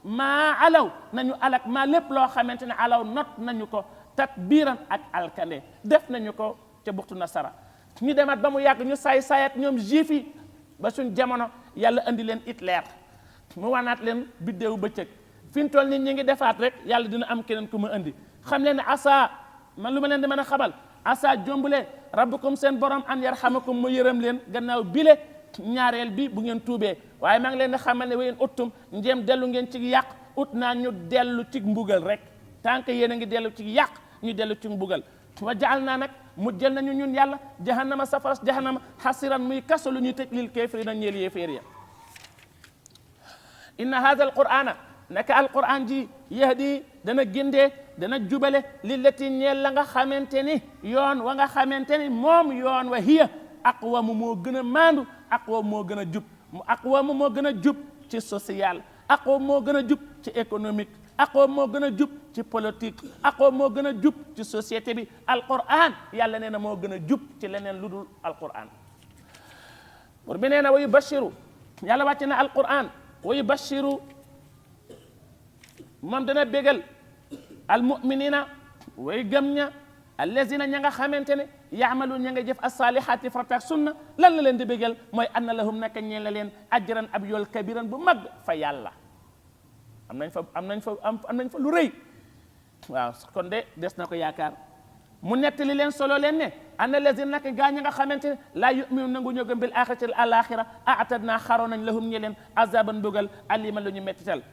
maa alaw nañu alak maa lépp loo xamante ne alaw not nañu ko tatbiiran ak alkande def nañu ko ca buxtu nasara ñu demaat ba mu yàgg ñu saay-saayat ñoom juif yi ba suñ jamono yàlla andi leen Hitler mu wanaat leen biddéewu bëccëg fi ñu toll nii ñi ngi defaat rek yàlla dina am keneen ku mu andi xam leen ne asa man lu ma leen di mën a xabal asa jombule rabbukum seen borom an yarhamakum mu yërëm leen gannaaw bile ñaareel bi bu ngeen tuubee waaye maa ngi leen di xamal ne wayen uttum njéem dellu ngeen ci yàq ut naa ñu dellu ci mbugal rek tant que yéen a ngi dellu ci yàq ñu dellu ci mbugal wa jaal naa nag mu jël nañu ñun yàlla jahannama safaras jahannama xasiran muy kaso lu ñuy tëj lil kaafiriina ñeel yéeféer ya inna hada alqur'ana naka alquran ji yahdi dana gindee dana jubale lillati ñeel la nga xamante ni yoon wa nga xamante ni moom yoon wa hiya aqwamu moo gën a maandu aqwamu moo gën a jub aqwamu moo gën a jub ci social aqwamu moo gën a jub ci économique aqwaam moo gën a jub ci politique aqwaam moo gën a jub ci société bi alquran yàlla nee na moo gën a jub ci leneen lu dul alquran pour bi nee na wa yubashiru yàlla wàcc na alquran wa yubashiru moom dana bégal almuminina way gëm ña allazina ña nga xamante ne yaamalu ña nga jëf asalihaati farataak sunna lan la leen di bégal mooy anna lahum naka ñeen la leen ajran ab yool kabiran bu mag fa yàlla am nañ fa lu rëy waaw kon de des na ko yaakaar mu nettali leen solo leen ne anna lazina naka gaa ña nga xamante ne laa yuminu nangu ñoo gëm bil axirati alaxira aatadna xaroo nañ lahum ñe leen azaban mbugal aliman lu ñu mettital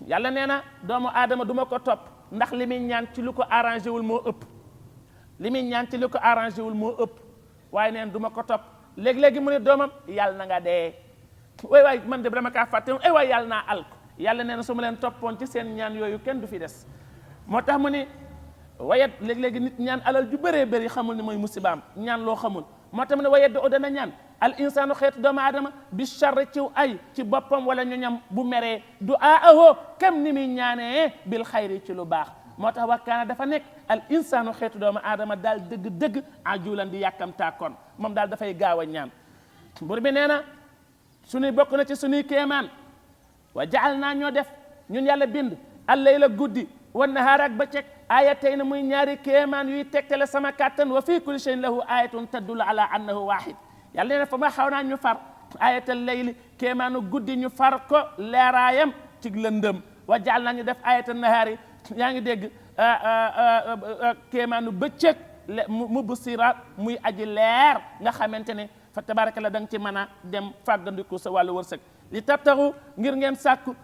yàlla nee na doomu aadama du ma ko topp ndax li muy ñaan ci lu ko arrangé wul moo ëpp li muy ñaan ci lu ko arrangé wul moo ëpp waaye neen du ma ko topp léegi-léegi mu ne doomam yàlla na nga dee waay man de dama kaa fàtte ay waay yàlla naa alko yàlla nee na su ma leen toppoon ci seen ñaan yooyu kenn du fi des moo tax mu ni wayet léegi-léegi nit ñaan alal ju bëree bëri xamul ni mooy musibaam ñaan loo xamul moo tax mu ne wayet do dana ñaan al insaanu xeetu doomu aadama bi charre ciw ay ci boppam wala ñoñam bu meree du aahoo kem ni muy ñaanee bil xayri ci lu baax moo tax wakkaana dafa nekk al insaanu xeetu doomu aadama daal dëgg-dëgg ajulan di yàkkamtaa kon moom daal dafay gaaw a ñaan bur bi nee na suñuy bokk na ci suñuy kéemaan wa jaal naa ñoo def ñun yàlla bind allayla guddi wan nahaar ak bëccëg ayatay na muy ñaari kéemaan yuy tegtale sama kàttan wa fii kulli shay'in lahu ayatun tadullu ala annahu wahid yàlla nee na fa ma xaw naa ñu far ayatal layli kéemaanu guddi ñu far ko leeraayam ci lëndëm wa jaal naa ñu def ayatal nahaari yaa ngi dégg kéemaanu bëccëg mu busiraat muy aji leer nga xamante ne fa tabaraka la da nga ci mën a dem fàggandiku sa wàllu wërsëg li tabtaxu ngir ngeen sàkku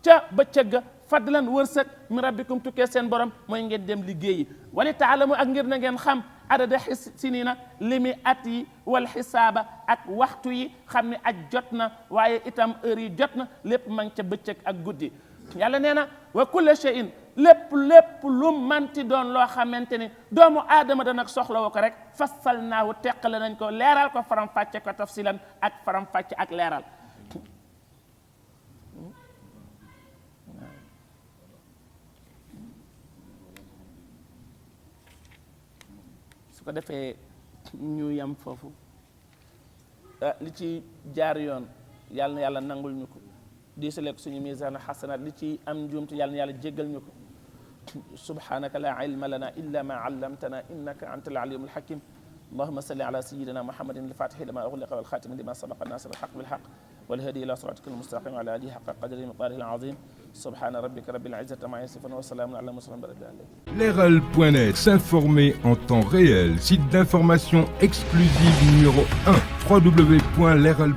ca bëccëg ga fadlan wërsëg min rabbikum tukkee seen borom mooy ngeen dem liggéeyi wali taalamu ak ngir na ngeen xam adada sinina limi at yi wal xisaaba ak waxtu yi xam ne aj jot na waaye itam heure yi jot na lépp ma ngi ca bëccëg ak guddi yàlla nee na wa kulla shay'in lépp lu manti doon loo xamante ni doomu aadama da nag soxla woo ko rek fassalnaahu teqale nañ ko leeral ko faram fàcce ko tafsilan ak faram fàcce ak leeral su ko defee ñu yam foofu li ci jaar yoon yàlla na yàlla nangul ñu ko diisale ko suñu misaanu xasanaat li ci am njuumte yàlla na yàlla jéggal ñu ko subhanaka la ilma lana illa ma allamtana innaka anta al alimul hakim اللهم صل على سيدنا محمد الفاتح لما أغلق والخاتم لما سبق الناصر الحق بالحق والهدي إلى صراطك المستقيم وعلى آله حق قدره ومقداره العظيم سبحان ربك رب العزة عما يصفون وسلام على المرسلين برب العالمين. Leral.net, s'informer en temps réel, site d'information exclusive numéro 1, www.leral.net.